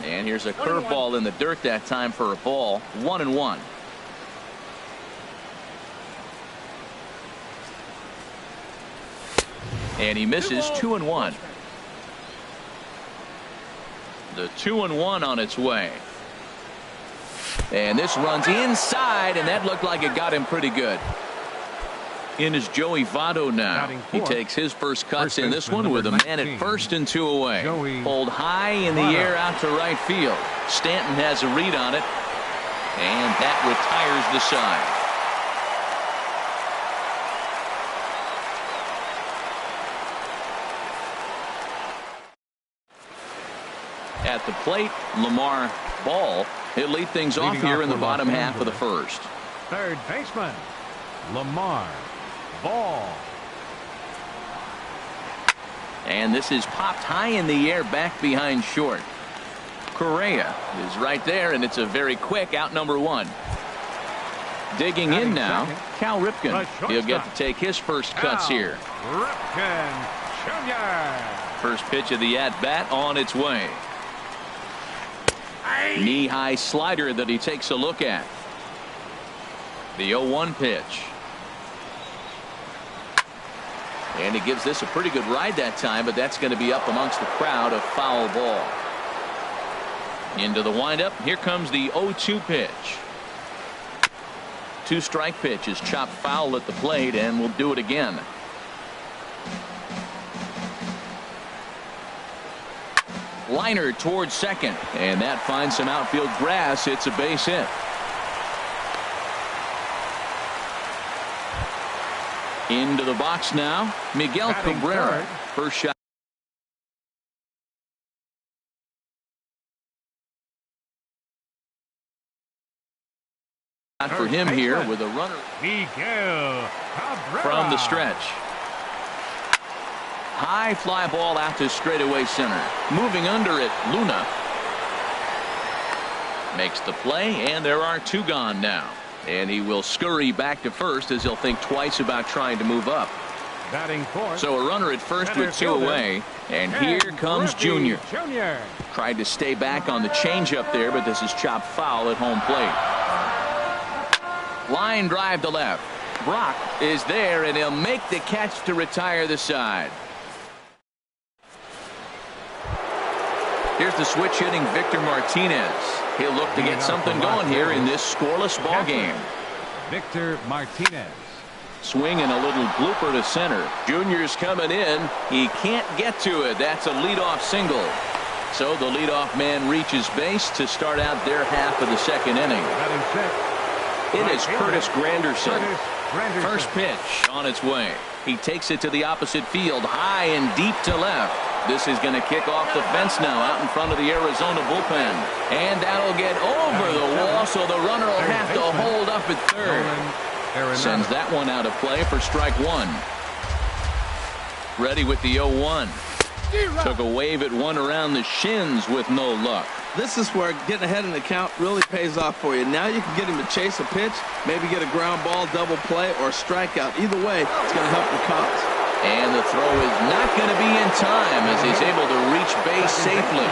Speaker 1: And here's a curveball in the dirt that time for a ball. 1-1. And he misses. 2-1. The 2-1 on its way. And this runs inside, and that looked like it got him pretty good. In is Joey Votto now. He takes his first cuts in this one with a man at first and 2 away. Pulled high in the air out to right field. Stanton has a read on it, and that retires the side. At the plate, Lamar Ball. He'll lead things off here in the bottom half of the first.
Speaker 2: Third baseman, Lamar Ball.
Speaker 1: And this is popped high in the air back behind short. Correa is right there, and it's a very quick out number 1. Digging in now, Cal Ripken. He'll get to take his first cuts here.
Speaker 2: Ripken Jr.
Speaker 1: First pitch of the at-bat on its way. Knee-high slider that he takes a look at. The 0-1 pitch. And he gives this a pretty good ride that time, but that's going to be up amongst the crowd. A foul ball. Into the windup. Here comes the 0-2 pitch. 2-strike pitch is chopped foul at the plate, and we'll do it again. Liner towards second, and that finds some outfield grass. It's a base hit. Into the box now, Miguel Cabrera. First shot. For him here with a runner
Speaker 2: Miguel Cabrera
Speaker 1: from the stretch. High fly ball out to straightaway center. Moving under it, Luna makes the play, and there are 2 gone now. And he will scurry back to first as he'll think twice about trying to move up.
Speaker 2: Batting fourth.
Speaker 1: So a runner at first with 2 away, and here comes Junior. Tried to stay back on the changeup there, but this is chopped foul at home plate. Line drive to left. Brock is there, and he'll make the catch to retire the side. Here's the switch hitting Victor Martinez. He'll look to get something going here in this scoreless ball game.
Speaker 2: Victor Martinez.
Speaker 1: Swing and a little blooper to center. Junior's coming in. He can't get to it. That's a leadoff single. So the leadoff man reaches base to start out their half of the second inning. It is Curtis Granderson. First pitch on its way. He takes it to the opposite field, high and deep to left. This is going to kick off the fence now out in front of the Arizona bullpen. And that'll get over the wall, so the runner will have to hold up at third. Sends that one out of play for strike 1. Ready with the 0-1. Took a wave at one around the shins with no luck.
Speaker 4: This is where getting ahead in the count really pays off for you. Now you can get him to chase a pitch, maybe get a ground ball, double play, or a strikeout. Either way, it's going to help the cause.
Speaker 1: And the throw is not going to be in time as he's able to reach base safely.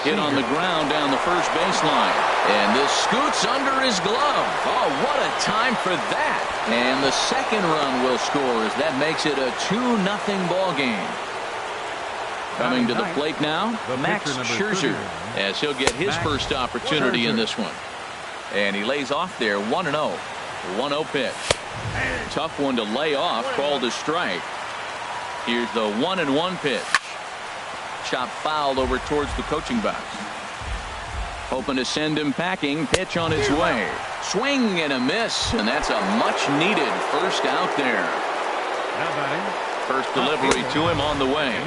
Speaker 1: Hit on the ground down the first baseline. And this scoots under his glove. Oh, what a time for that. And the second run will score as that makes it a 2-0 ball game. Coming to the plate now, Max Scherzer, as he'll get his first opportunity in this one. And he lays off there 1-0. 1-0 pitch. Tough one to lay off, called a strike. Here's the 1-1 pitch. Chop fouled over towards the coaching box. Hoping to send him packing. Pitch on its way. Swing and a miss, and that's a much-needed first out there. First delivery to him on the way.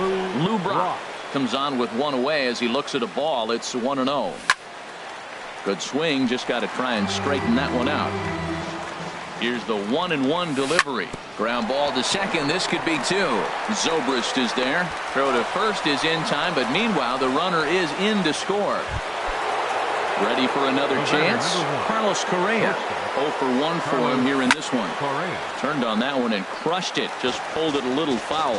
Speaker 1: Lou Brock comes on with one away as he looks at a ball. It's 1-0. Good swing. Just got to try and straighten that one out. Here's the 1-1 delivery. Ground ball to second. This could be two. Zobrist is there. Throw to first is in time, but meanwhile the runner is in to score. Ready for another chance. Carlos Correa. 0 for 1 for him here in this one. Turned on that one and crushed it. Just pulled it a little foul.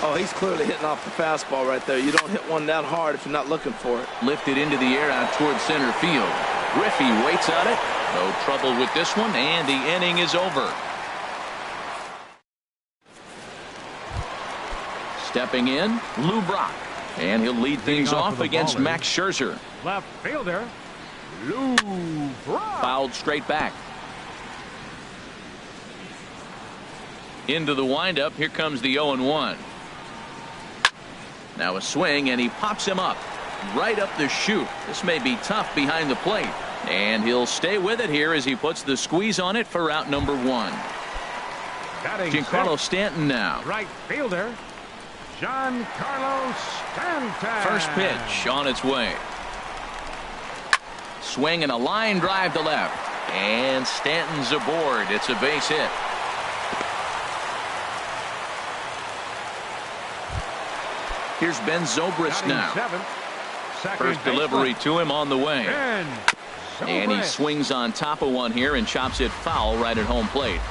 Speaker 4: Oh, he's clearly hitting off the fastball right there. You don't hit one that hard if you're not looking for it.
Speaker 1: Lifted into the air out towards center field. Griffey waits on it. No trouble with this one, and the inning is over. Stepping in, Lou Brock. And he'll lead things off against Max Scherzer.
Speaker 2: Left fielder, Lou Brock.
Speaker 1: Fouled straight back. Into the windup. Here comes the 0-1. Now a swing, and he pops him up. Right up the chute. This may be tough behind the plate. And he'll stay with it here as he puts the squeeze on it for out number 1. Giancarlo Stanton now.
Speaker 2: Right fielder, Giancarlo Stanton.
Speaker 1: First pitch on its way. Swing and a line drive to left. And Stanton's aboard. It's a base hit. Here's Ben Zobrist now. First delivery to him on the way. And he swings on top of one here and chops it foul right at home plate.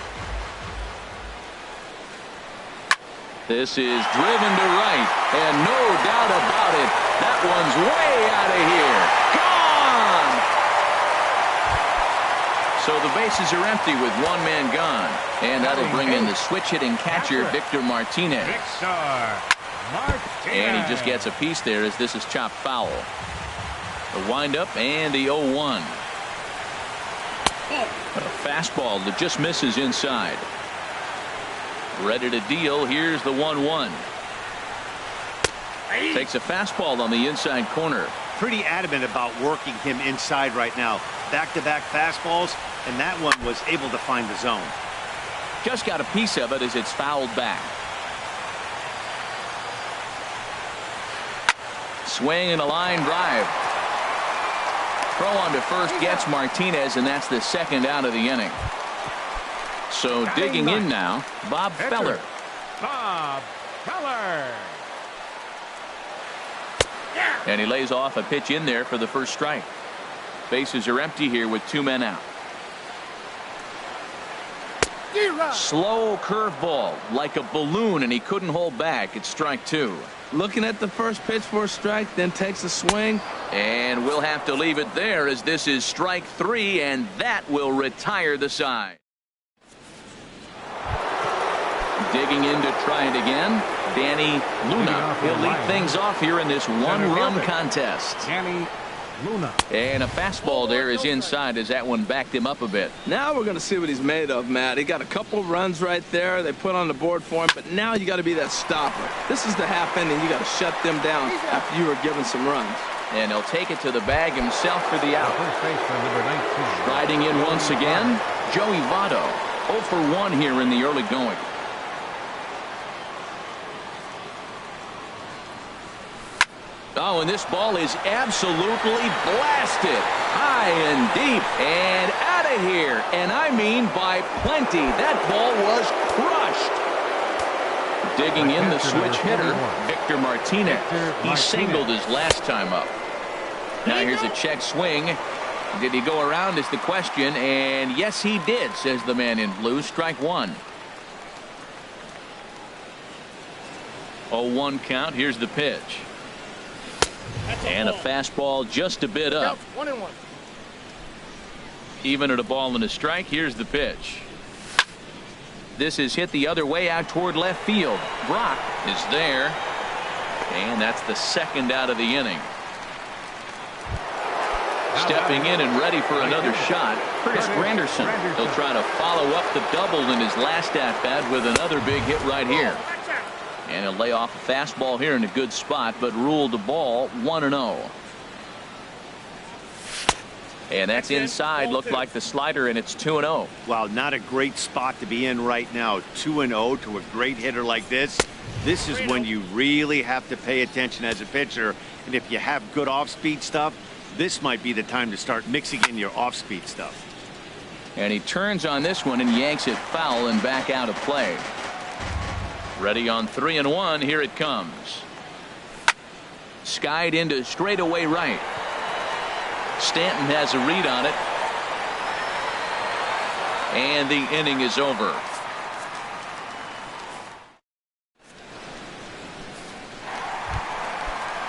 Speaker 1: This is driven to right, and no doubt about it, that one's way out of here. Gone! So the bases are empty with one man gone. And that'll bring in the switch-hitting catcher, Victor Martinez. And he just gets a piece there as this is chopped foul. The windup and the 0-1. A fastball that just misses inside. Ready to deal. Here's the 1-1. Takes a fastball on the inside corner.
Speaker 3: Pretty adamant about working him inside right now. Back-to-back fastballs, and that one was able to find the zone.
Speaker 1: Just got a piece of it as it's fouled back. Swing and a line drive. Throw on to first gets Martinez, and that's the second out of the inning. So digging in now, Bob Feller.
Speaker 2: Bob Feller.
Speaker 1: And he lays off a pitch in there for the first strike. Bases are empty here with 2 men out. Slow curveball like a balloon, and he couldn't hold back. It's strike 2.
Speaker 4: Looking at the first pitch for a strike, then takes a swing.
Speaker 1: And we'll have to leave it there as this is strike 3, and that will retire the side. Digging in to try it again, Danny Luna. He'll lead things off here in this one-run contest.
Speaker 2: Danny Luna.
Speaker 1: And a fastball there is inside as that one backed him up a bit.
Speaker 4: Now we're going to see what he's made of, Matt. He got a couple runs right there. They put on the board for him, but now you got to be that stopper. This is the half inning. You got to shut them down after you were given some runs.
Speaker 1: And he'll take it to the bag himself for the out. Riding in once again, Joey Votto. 0 for 1 here in the early going. Oh, and this ball is absolutely blasted. High and deep and out of here. And I mean by plenty. That ball was crushed. Digging in the switch hitter, Victor Martinez. He singled his last time up. Now here's a check swing. Did he go around is the question. And yes, he did, says the man in blue. Strike 1. 0-1 count. Here's the pitch. And a fastball just a bit up.
Speaker 6: 1-1.
Speaker 1: Even at a ball and a strike. Here's the pitch. This is hit the other way out toward left field. Brock is there. And that's the second out of the inning. Stepping in and ready for another shot. Curtis Granderson. He'll try to follow up the double in his last at-bat with another big hit right here. And he'll lay off a fastball here in a good spot, but ruled the ball 1-0. And that's inside. Looked like the slider, and it's 2-0.
Speaker 3: Wow, not a great spot to be in right now. 2-0 to a great hitter like this. This is when you really have to pay attention as a pitcher. And if you have good off-speed stuff, this might be the time to start mixing in your off-speed stuff.
Speaker 1: And he turns on this one and yanks it foul and back out of play. Ready on 3-1. Here it comes. Skied into straightaway right. Stanton has a read on it. And the inning is over.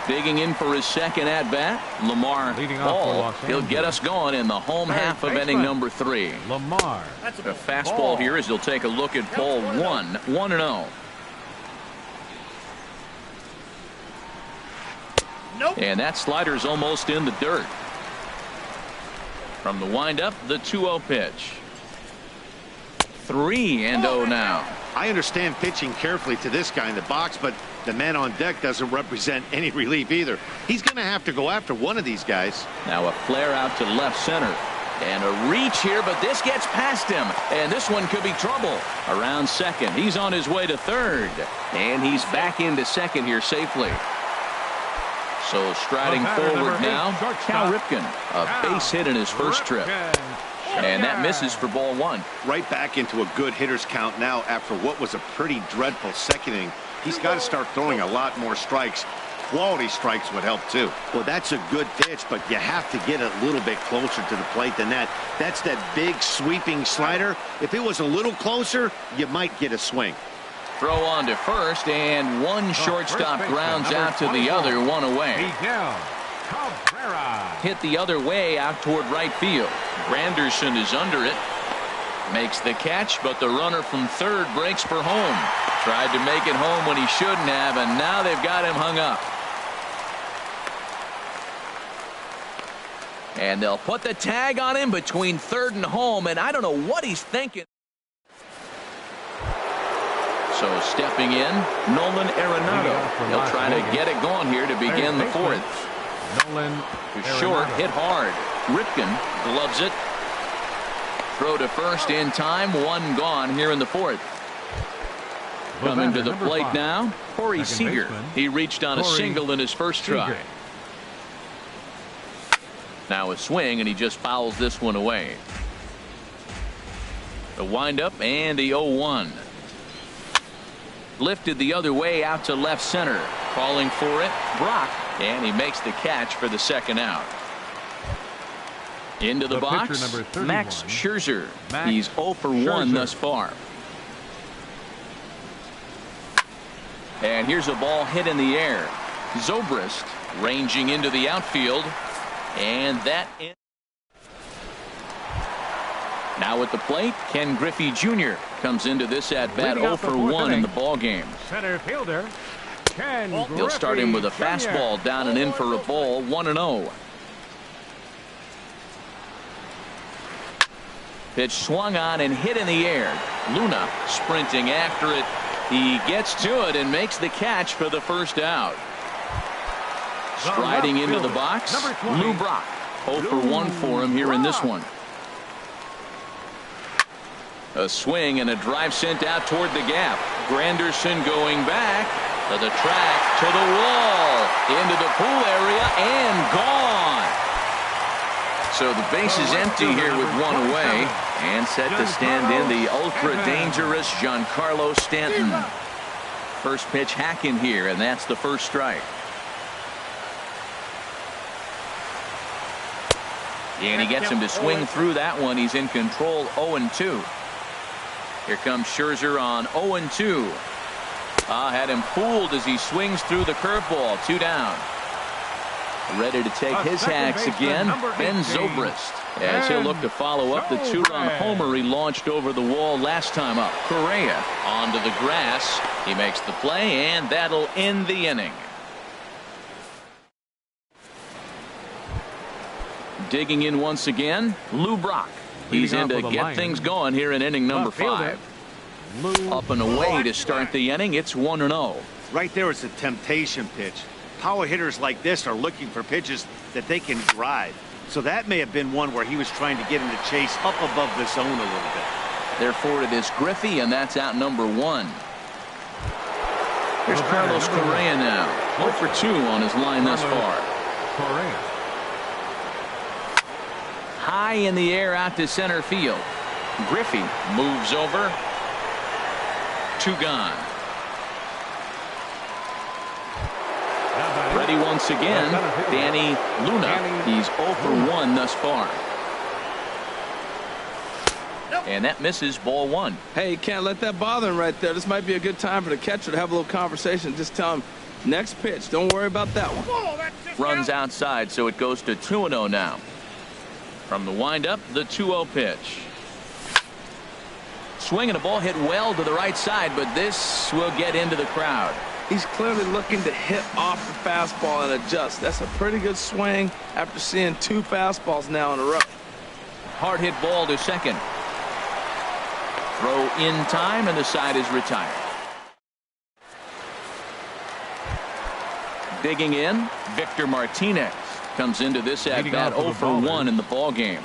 Speaker 1: Digging in for his second at-bat, Lamar Ball. He'll get us going in the home half of inning number 3.
Speaker 2: Lamar.
Speaker 1: A fastball here as he'll take a look at ball 1. 1-0.
Speaker 3: Nope.
Speaker 1: And that slider's almost in the dirt. From the windup, the 2-0 pitch. 3-0 now.
Speaker 5: I understand pitching carefully to this guy in the box, but the man on deck doesn't represent any relief either. He's going to have to go after one of these guys.
Speaker 1: Now a flare out to left center. And a reach here, but this gets past him. And this one could be trouble. Around second. He's on his way to third. And he's back into second here safely. So striding forward now, Cal Ripken. A base hit in his first trip. And that misses for ball 1.
Speaker 5: Right back into a good hitter's count now after what was a pretty dreadful second inning. He's got to start throwing a lot more strikes. Quality strikes would help too. Well, that's a good pitch, but you have to get a little bit closer to the plate than that. That's that big sweeping slider. If it was a little closer, you might get a swing.
Speaker 1: Throw on to first, and one shortstop grounds out to the other, one away. Hit the other way out toward right field. Granderson is under it. Makes the catch, but the runner from third breaks for home. Tried to make it home when he shouldn't have, and now they've got him hung up. And they'll put the tag on him between third and home, and I don't know what he's thinking. So stepping in, Nolan Arenado. He'll try to get it going here to begin the fourth.
Speaker 2: Nolan
Speaker 1: Short, hit hard. Ripken gloves it. Throw to first in time. One gone here in the fourth. Coming to the plate now, Corey Seager. He reached on a single in his first try. Now a swing, and he just fouls this one away. The windup and the 0-1. Lifted the other way out to left center. Calling for it, Brock. And he makes the catch for the second out. Into the box, Max Scherzer. He's 0 for 1 thus far. And here's a ball hit in the air. Zobrist ranging into the outfield. And that in. Now at the plate, Ken Griffey Jr. comes into this at bat 0 for 1 in the ball game.
Speaker 2: Center fielder Ken
Speaker 1: He'll start him with a
Speaker 2: Griffey
Speaker 1: fastball
Speaker 2: Jr.
Speaker 1: down and in for a ball. 1-0. Pitch swung on and hit in the air. Luna sprinting after it. He gets to it and makes the catch for the first out. Striding into the box, Lou Brock. 0 for 1 for him here in this one. A swing and a drive sent out toward the gap. Granderson going back to the track, to the wall, into the pool area, and gone. So the base is empty here with one away, and set to stand in the ultra-dangerous Giancarlo Stanton. First pitch hacking here, and that's the first strike. And he gets him to swing through that one. He's in control. 0-2. Here comes Scherzer on 0-2. Had him fooled as he swings through the curveball. 2 down. Ready to take his hacks again, Ben Zobrist, as he'll look to follow up the 2-run homer he launched over the wall last time up. Correa onto the grass. He makes the play, and that'll end the inning. Digging in once again, Lou Brock. He's in to get things going here in inning number 5. Up and away to start the inning. It's 1-0.
Speaker 3: Right there is a temptation pitch. Power hitters like this are looking for pitches that they can drive. So that may have been one where he was trying to get him to chase up above the zone a little bit.
Speaker 1: Therefore, it is Griffey, and that's out number 1. Here's Carlos Correa now. 0 for 2 on his line thus far. High in the air out to center field. Griffey moves over. 2 gone. Ready once again, Danny Luna. He's 0 for 1 thus far. And that misses, ball 1.
Speaker 4: Hey, you can't let that bother him right there. This might be a good time for the catcher to have a little conversation. Just tell him, next pitch, don't worry about that one.
Speaker 1: Runs outside, so it goes to 2-0 now. From the windup, the 2-0 pitch. Swing and a ball hit well to the right side, but this will get into the crowd.
Speaker 4: He's clearly looking to hit off the fastball and adjust. That's a pretty good swing after seeing 2 fastballs now in a row.
Speaker 1: Hard hit ball to second. Throw in time, and the side is retired. Digging in, Victor Martinez comes into this at-bat 0 for 1 in the ball game.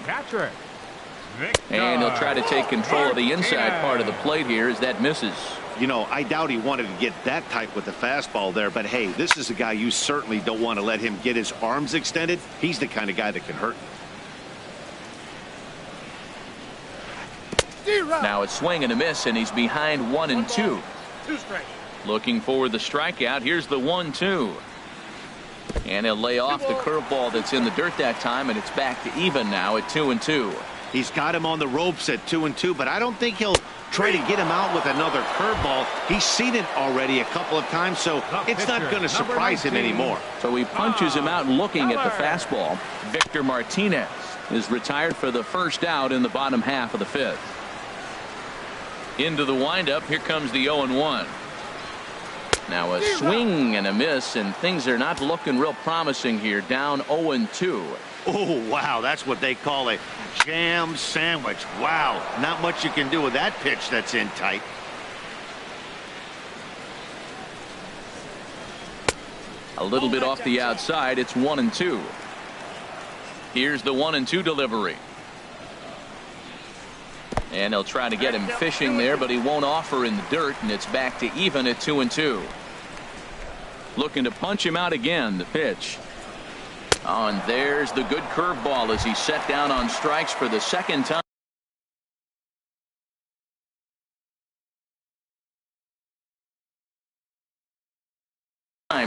Speaker 1: And he'll try to take control of the inside part of the plate here as that misses.
Speaker 5: You know, I doubt he wanted to get that type with the fastball there, but hey, this is a guy you certainly don't want to let him get his arms extended. He's the kind of guy that can hurt you.
Speaker 1: Now it's swing and a miss, and he's behind 1-2. Looking for the strikeout. Here's the 1-2. And he'll lay off the curveball that's in the dirt that time, and it's back to even now at 2-2.
Speaker 5: He's got him on the ropes at 2-2, but I don't think he'll try to get him out with another curveball. He's seen it already a couple of times, so it's not going to surprise him anymore.
Speaker 1: So he punches him out looking at the fastball. Victor Martinez is retired for the first out in the bottom half of the 5th. Into the windup. Here comes the 0-1. Now a swing and a miss, and things are not looking real promising here. Down 0-2.
Speaker 5: Oh, wow, that's what they call a jam sandwich. Wow, not much you can do with that pitch that's in tight.
Speaker 1: A little bit off the outside. It's 1-2. Here's the 1-2 delivery. And he'll try to get him fishing there, but he won't offer in the dirt, and it's back to even at 2-2. Looking to punch him out again. The pitch. Oh, and there's the good curveball as he's set down on strikes for the second time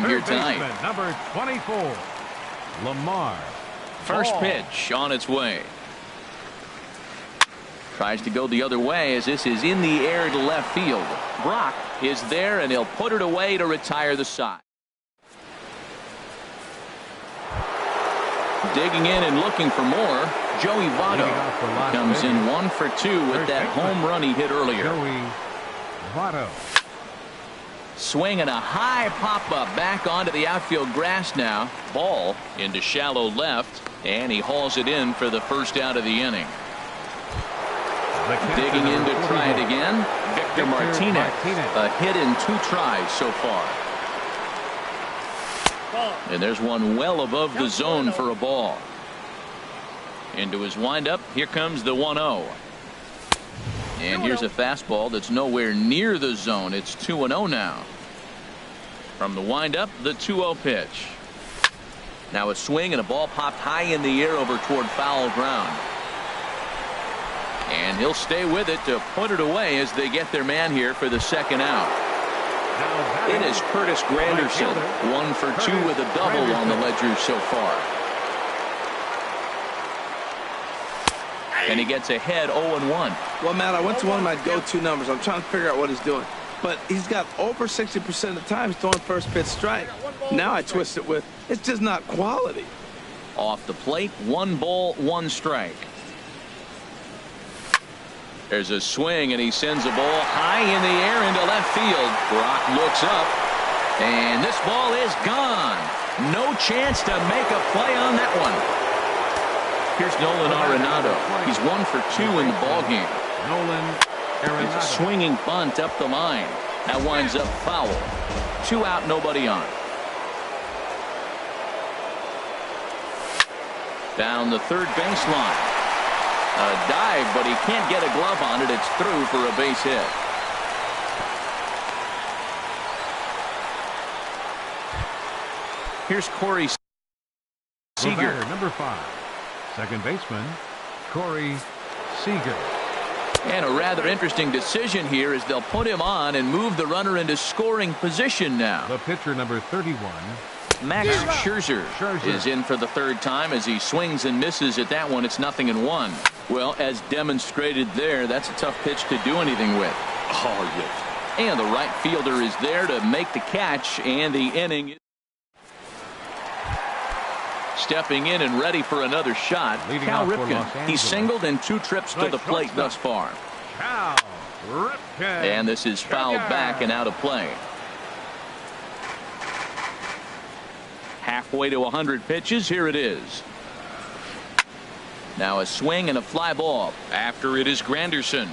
Speaker 1: here tonight.
Speaker 2: Number 24, Lamar.
Speaker 1: First pitch on its way. Tries to go the other way as this is in the air to left field. Brock is there, and he'll put it away to retire the side. Digging in and looking for more. Joey Votto comes in 1 for 2 with that home run he hit earlier.
Speaker 2: Joey Votto.
Speaker 1: Swing and a high pop-up back onto the outfield grass now. Ball into shallow left, and he hauls it in for the first out of the inning. Digging in to try it again, Victor Martinez. A hit in 2 tries so far. And there's one well above the zone for a ball. Into his windup. Here comes the 1-0. And here's a fastball that's nowhere near the zone. It's 2-0 now. From the windup, the 2-0 pitch. Now a swing and a ball popped high in the air over toward foul ground. And he'll stay with it to put it away as they get their man here for the second out. It is Curtis Granderson, 1 for 2 with a double on the ledger so far. And he gets ahead 0-1.
Speaker 4: Well, Matt, I went to one of my go-to numbers. I'm trying to figure out what he's doing. But he's got over 60% of the time he's throwing first pitch strike. Now I twist it with, it's just not quality.
Speaker 1: Off the plate, 1 ball, 1 strike. There's a swing, and he sends a ball high in the air into left field. Brock looks up, and this ball is gone. No chance to make a play on that one. Here's Nolan Arenado. He's 1 for 2 in the ballgame.
Speaker 2: Nolan
Speaker 1: It's a
Speaker 2: Arenado.
Speaker 1: swinging bunt up the line. That winds up foul. 2 out, nobody on. Down the third baseline. A dive, but he can't get a glove on it. It's through for a base hit. Here's Corey Seager.
Speaker 2: Batter, number 5. Second baseman, Corey Seager.
Speaker 1: And a rather interesting decision here as they'll put him on and move the runner into scoring position now.
Speaker 2: The pitcher, number 31.
Speaker 1: Max Scherzer is in for the third time as he swings and misses at that one. It's 0-1. Well, as demonstrated there, that's a tough pitch to do anything with.
Speaker 5: Oh, yeah.
Speaker 1: And the right fielder is there to make the catch, and the inning. Stepping in and ready for another shot,
Speaker 2: Leading
Speaker 1: Cal
Speaker 2: off for Los
Speaker 1: Ripken.
Speaker 2: Angeles.
Speaker 1: He's singled in 2 trips to the plate thus far.
Speaker 2: Cal Ripken.
Speaker 1: And this is fouled back and out of play. Halfway to 100 pitches. Here it is. Now a swing and a fly ball. After it is Granderson.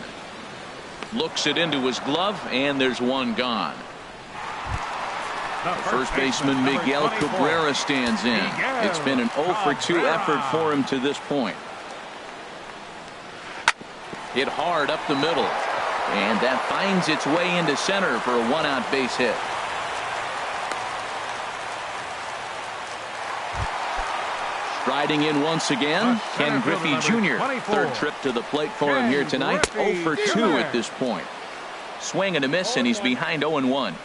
Speaker 1: Looks it into his glove, and there's one gone. First baseman Miguel Cabrera stands in. It's been an 0 for 2 effort for him to this point. Hit hard up the middle. And that finds its way into center for a 1-out base hit. Striding in once again, Ken Griffey Jr. Third trip to the plate for him here tonight. 0 for 2 at this point. Swing and a miss, and he's behind 0-1.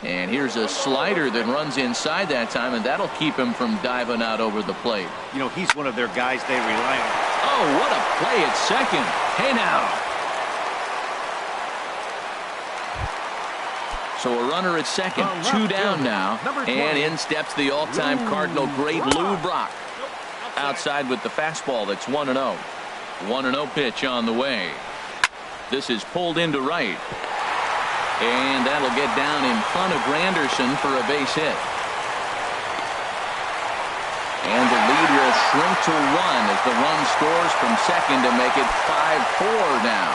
Speaker 1: And here's a slider that runs inside that time, and that'll keep him from diving out over the plate.
Speaker 3: You know, he's one of their guys they rely on.
Speaker 1: Oh, what a play at second. Hey, now. So a runner at second, 2 down now. And in steps the all-time Cardinal great Lou Brock. Outside with the fastball that's 1-0. 1-0 pitch on the way. This is pulled into right. And that'll get down in front of Granderson for a base hit. And the lead will shrink to 1 as the run scores from second to make it 5-4 now.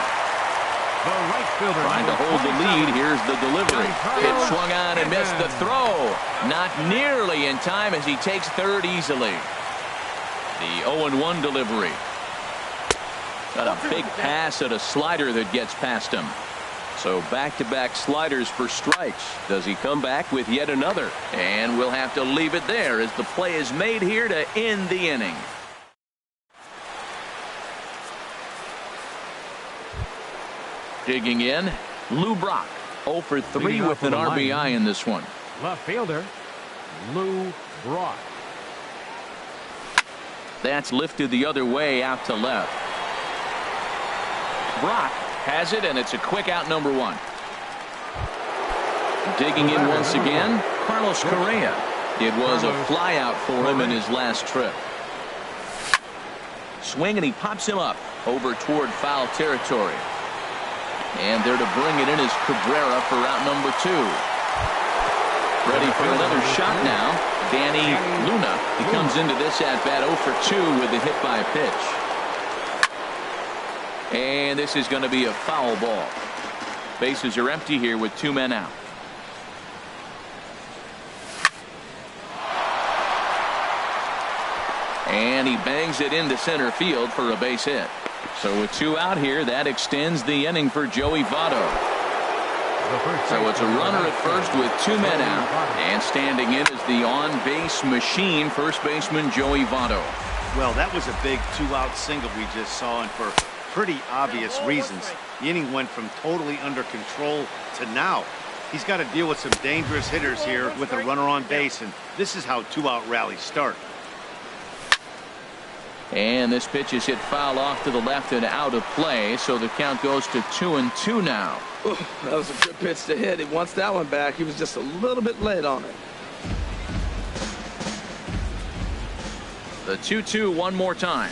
Speaker 1: Trying to hold the lead. Here's the delivery. Hit swung on and missed the throw. Not nearly in time as he takes third easily. The 0-1 delivery. Got a big pass at a slider that gets past him. So back-to-back sliders for strikes. Does he come back with yet another? And we'll have to leave it there as the play is made here to end the inning. Digging in, Lou Brock. 0 for 3 with an RBI in this one.
Speaker 2: Left fielder, Lou Brock.
Speaker 1: That's lifted the other way out to left. Brock has it, and it's a quick out, number 1. Digging in once again, Carlos Correa. It was a fly out for him in his last trip. Swing, and he pops him up over toward foul territory. And there to bring it in is Cabrera for out number 2. Ready for another shot now. Danny Luna. He comes into this at bat 0 for 2 with a hit by pitch. And this is going to be a foul ball. Bases are empty here with 2 men out. And he bangs it into center field for a base hit. So with 2 out here, that extends the inning for Joey Votto. So it's a runner at first with 2 men out. And standing in is the on-base machine, first baseman Joey Votto.
Speaker 3: Well, that was a big 2-out single we just saw, and for pretty obvious reasons. The inning went from totally under control to now. He's got to deal with some dangerous hitters here with a runner on base, and this is how 2-out rallies start.
Speaker 1: And this pitch is hit foul off to the left and out of play, so the count goes to 2-2 now.
Speaker 4: Ooh, that was a good pitch to hit. He wants that one back. He was just a little bit late on it.
Speaker 1: The 2-2 one more time.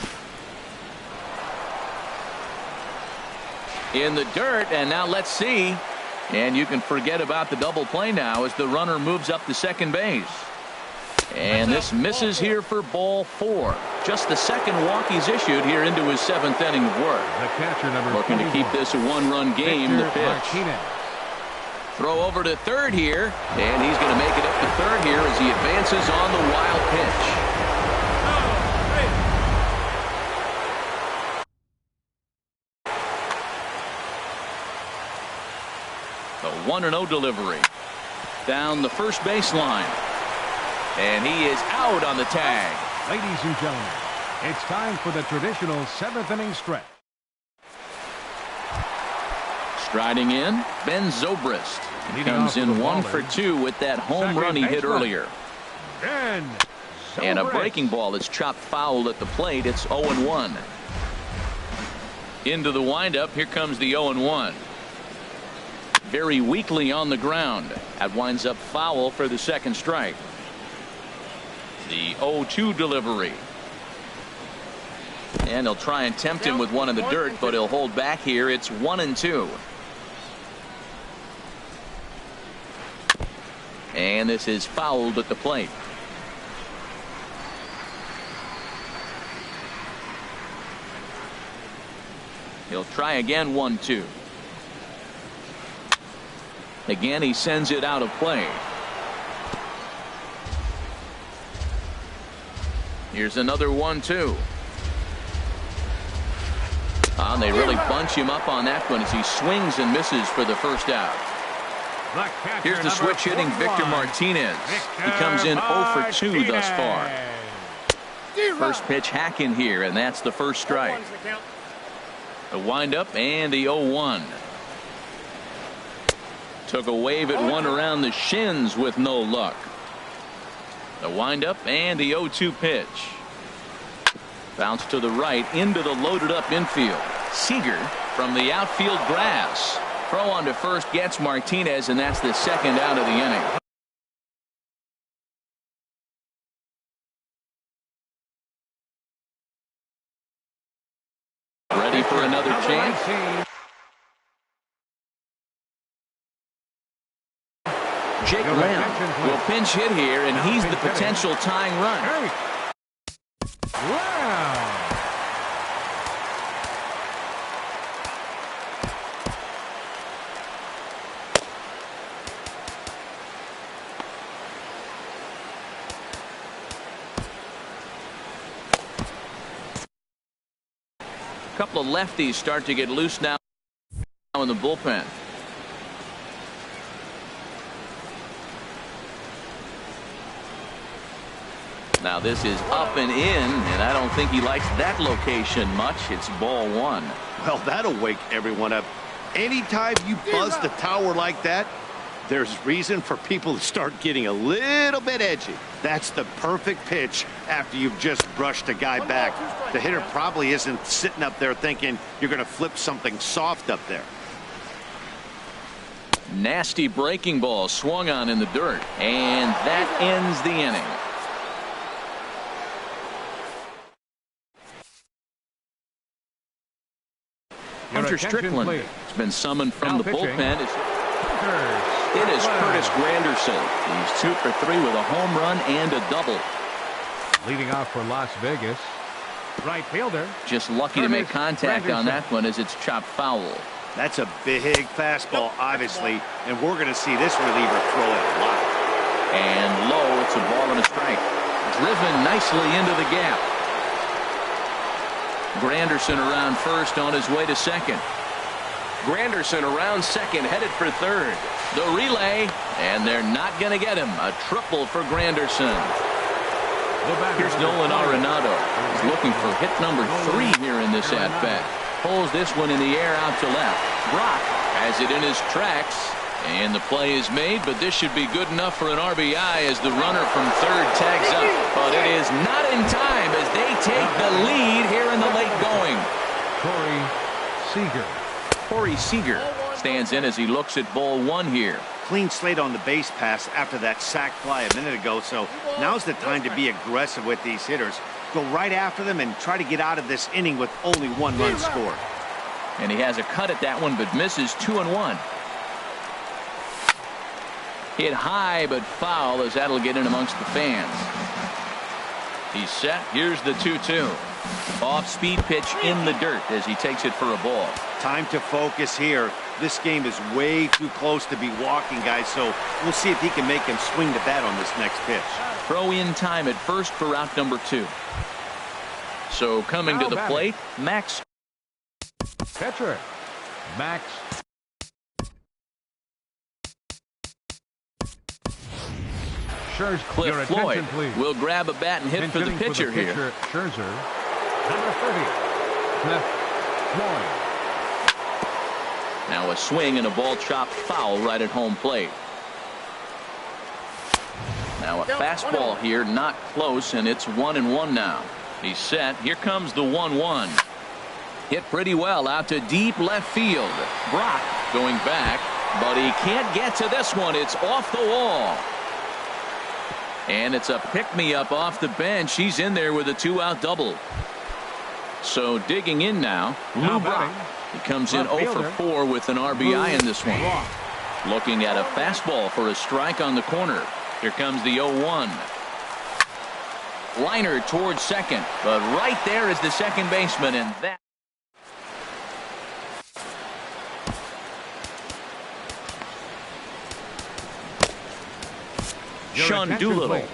Speaker 1: In the dirt, and now let's see. And you can forget about the double play now as the runner moves up to second base. And this misses here for ball 4. Just the second walk he's issued here into his 7th inning of work.
Speaker 2: The catcher, number
Speaker 1: looking to keep this a one-run game. The pitch.
Speaker 2: Martinez.
Speaker 1: Throw over to third here, and he's going to make it up to third here as he advances on the wild pitch. The 1-0 delivery down the first baseline. And he is out on the tag.
Speaker 2: Ladies and gentlemen, it's time for the traditional 7th inning stretch.
Speaker 1: Striding in, Ben Zobrist. He comes in 1 for 2 with that home run he hit earlier. And a breaking ball is chopped foul at the plate. It's 0-1. Into the windup. Here comes the 0-1. Very weakly on the ground. That winds up foul for the second strike. The 0-2 delivery. And he'll try and tempt him with one in the dirt, but he'll hold back here. It's 1-2. And this is fouled at the plate. He'll try again. 1-2. Again, he sends it out of play. Here's another 1-2. And they really bunch him up on that one as he swings and misses for the first out. Here's the switch hitting Victor Martinez. He comes in 0 for 2 thus far. First pitch hack in here, and that's the first strike. The windup and the 0-1. Took a wave at one around the shins with no luck. The windup and the 0-2 pitch. Bounce to the right into the loaded up infield. Seager from the outfield grass. Throw on to first gets Martinez, and that's the second out of the inning. Ready for another chance? Jake Lamb will pinch hit here, and he's the potential tying run.
Speaker 2: Wow.
Speaker 1: A couple of lefties start to get loose now in the bullpen. Now this is up and in, and I don't think he likes that location much. It's ball 1.
Speaker 5: Well, that'll wake everyone up. Anytime you buzz the tower like that, there's reason for people to start getting a little bit edgy. That's the perfect pitch after you've just brushed a guy back. The hitter probably isn't sitting up there thinking you're going to flip something soft up there.
Speaker 1: Nasty breaking ball swung on in the dirt, and that ends the inning. Hunter Strickland has been summoned from the bullpen. It is Curtis Granderson. He's 2 for 3 with a home run and a double.
Speaker 2: Leading off for Las Vegas, right fielder.
Speaker 1: Just lucky to make contact on that one as it's chopped foul.
Speaker 3: That's a big fastball, obviously, and we're going to see this reliever throw it a lot.
Speaker 1: And low, it's a ball and a strike. Driven nicely into the gap. Granderson around first on his way to second. Granderson around second, headed for third. The relay, and they're not going to get him. A triple for Granderson. Here's Nolan Arenado. He's looking for hit number 3 here in this at-bat. Pulls this one in the air out to left. Brock has it in his tracks, and the play is made, but this should be good enough for an RBI as the runner from third tags up. But it is not in time as they take the lead here in the late going. Corey Seager stands in as he looks at ball 1 here.
Speaker 3: Clean slate on the base pass after that sac fly a minute ago, so now's the time to be aggressive with these hitters. Go right after them and try to get out of this inning with only 1 run scored.
Speaker 1: And he has a cut at that one, but misses 2-1. Hit high, but foul, as that'll get in amongst the fans. He's set. Here's the 2-2. Off-speed pitch in the dirt as he takes it for a ball.
Speaker 3: Time to focus here. This game is way too close to be walking, guys, so we'll see if he can make him swing the bat on this next pitch.
Speaker 1: Throw in time at first for out number 2. So coming to the plate, Max.
Speaker 2: Pitcher, Max.
Speaker 1: Cliff Floyd will grab a bat and hit for the pitcher here.
Speaker 2: Scherzer, number 30, Cliff Floyd.
Speaker 1: Now a swing and a ball chopped foul right at home plate. Now a fastball here, not close, and it's 1-1 now. He's set. Here comes the 1-1. Hit pretty well out to deep left field. Brock going back, but he can't get to this one. It's off the wall. And it's a pick-me-up off the bench. He's in there with a 2-out double. So digging in now, Lou Brock. He comes in 0 for 4 with an RBI in this one. Looking at a fastball for a strike on the corner. Here comes the 0-1. Liner towards second, but right there is the second baseman, and that. Sean Doolittle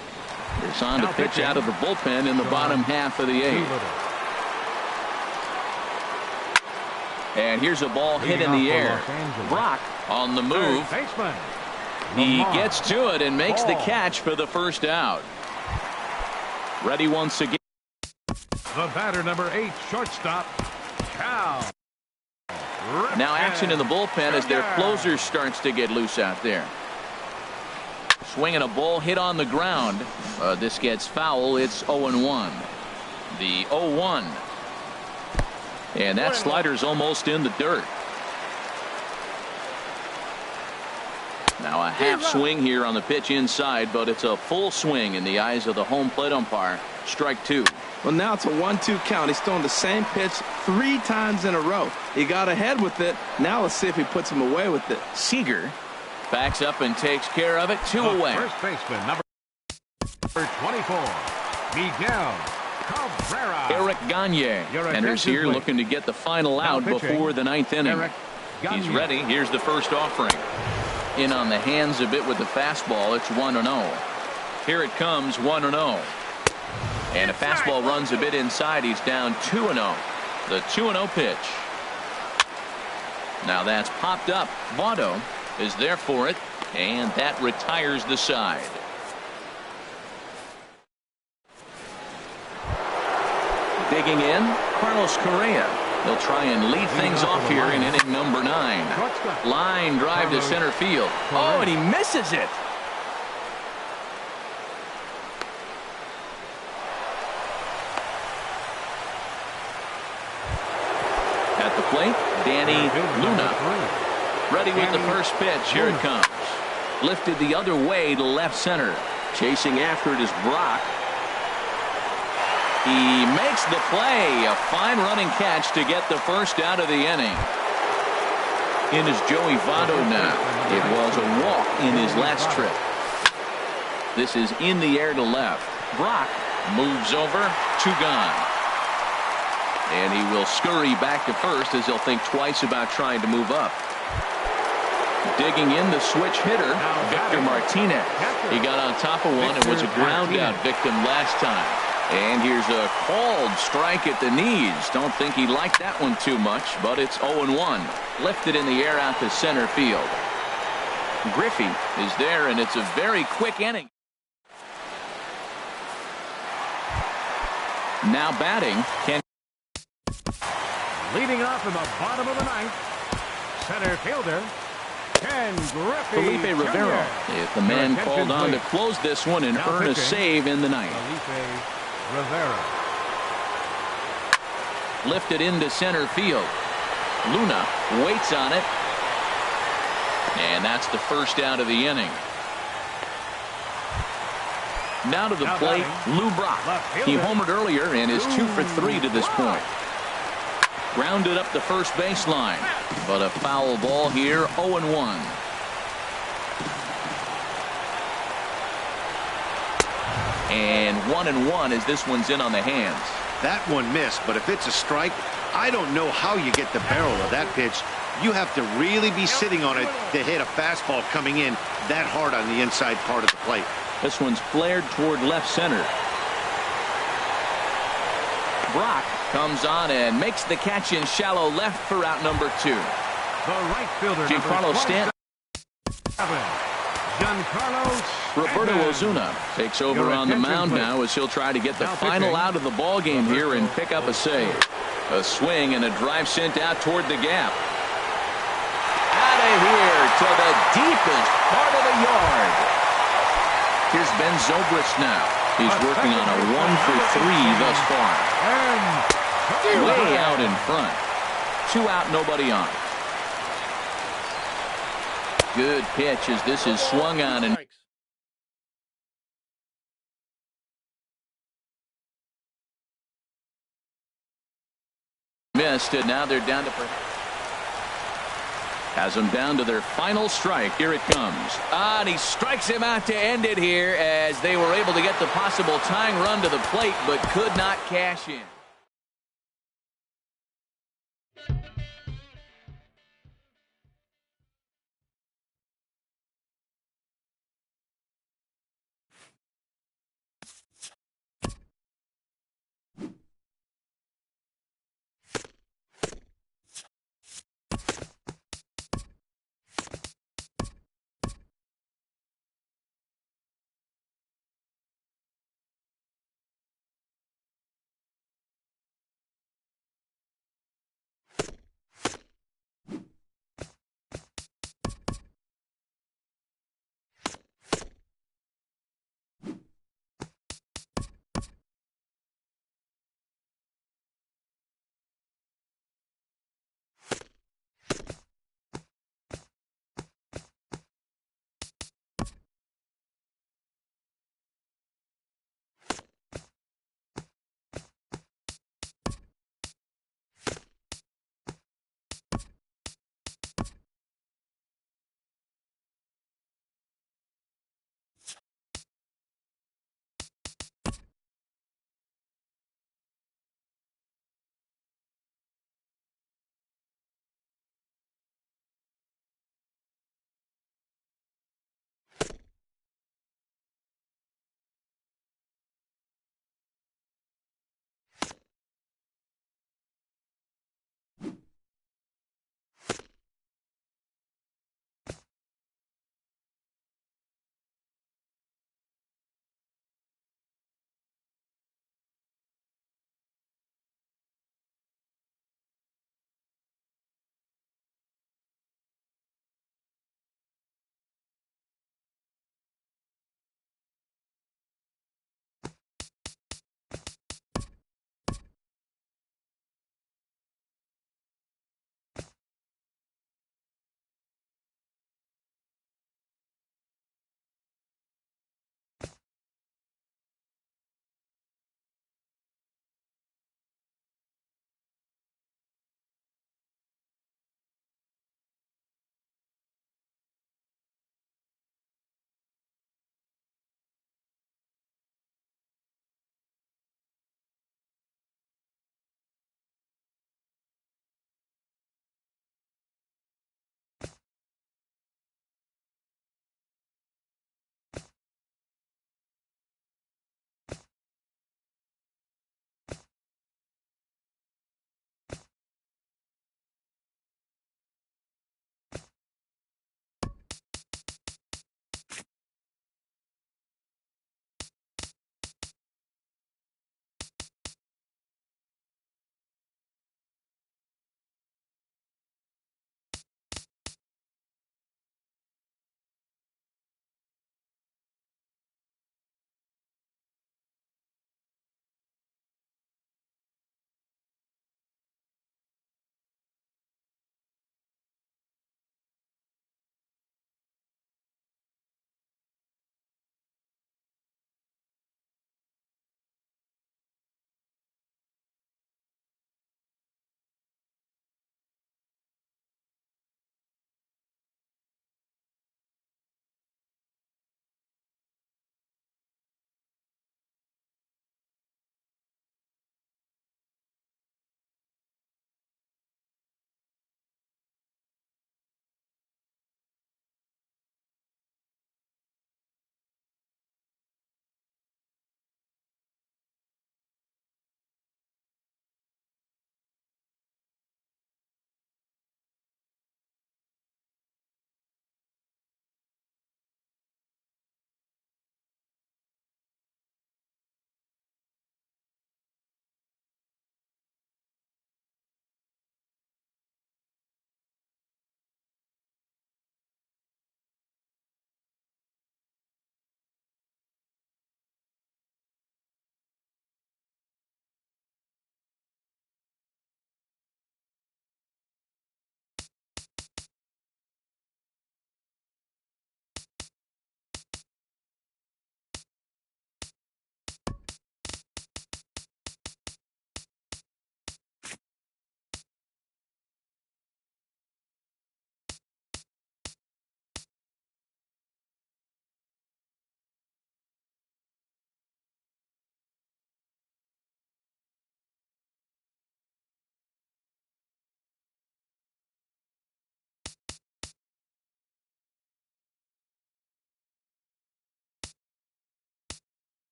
Speaker 1: is on to pitch out of the bullpen in the bottom half of the 8th. And here's a ball hit in the air. Brock on the move. He gets to it and makes the catch for the first out. Ready once again.
Speaker 2: The batter, number 8, shortstop, Cal.
Speaker 1: Now action in the bullpen as their closer starts to get loose out there. Swinging a ball hit on the ground. This gets foul. It's 0-1. The 0-1. And that slider's almost in the dirt. Now a half swing here on the pitch inside, but it's a full swing in the eyes of the home plate umpire. Strike 2.
Speaker 4: Well, now it's a 1-2 count. He's thrown the same pitch 3 times in a row. He got ahead with it. Now let's see if he puts him away with it.
Speaker 1: Seager backs up and takes care of it. 2 away.
Speaker 2: First baseman, number 24, Miguel Cabrera.
Speaker 1: Eric Gagne enters here looking to get the final out before the 9th inning. He's ready. Here's the first offering. In on the hands a bit with the fastball. It's 1-0. Here it comes, 1-0. And a fastball runs a bit inside. He's down 2-0. The 2-0 pitch. Now that's popped up. Votto is there for it, and that retires the side. Digging in, Carlos Correa. He'll try and lead things off here in inning number 9. Line drive to center field. Oh, and he misses it. At the plate, Danny Luna. Ready with the first pitch. Here it comes. Lifted the other way to left center. Chasing after it is Brock. He makes the play. A fine running catch to get the first out of the inning. In is Joey Votto now. It was a walk in his last trip. This is in the air to left. Brock moves over. 2 gone. And he will scurry back to first as he'll think twice about trying to move up. Digging in, the switch hitter, Victor Martinez. He got on top of one and was a ground out victim last time. And here's a called strike at the knees. Don't think he liked that one too much, but it's 0-1. Lifted in the air out to center field. Griffey is there, and it's a very quick inning. Now batting,
Speaker 2: leading off in the bottom of the 9th, center fielder Ken Griffey
Speaker 1: Felipe Rivera is the man called on to close this one and earn a save in the 9th.
Speaker 2: Felipe Rivera.
Speaker 1: Lifted into center field. Luna waits on it. And that's the first out of the inning. Now to the plate, Lou Brock. He homered earlier and is 2 for 3 to this point. Grounded up the first baseline, but a foul ball here, 0-1. And 1-1 as this one's in on the hands.
Speaker 5: That one missed, but if it's a strike, I don't know how you get the barrel of that pitch. You have to really be sitting on it to hit a fastball coming in that hard on the inside part of the plate.
Speaker 1: This one's flared toward left center. Brock comes on and makes the catch in shallow left for out number 2.
Speaker 2: The right fielder,
Speaker 1: Giancarlo Stanton. Roberto Ozuna takes over on the mound now as he'll try to get the final out of the ball game here and pick up a save. A swing and a drive sent out toward the gap. Out of here to the deepest part of the yard. Here's Ben Zobrist now. He's working on a 1-for-3 thus far. Way out in front. 2 out, nobody on. Good pitch as this is swung on and missed, and now they're down to has them down to their final strike. Here it comes. And he strikes him out to end it here as they were able to get the possible tying run to the plate but could not cash in.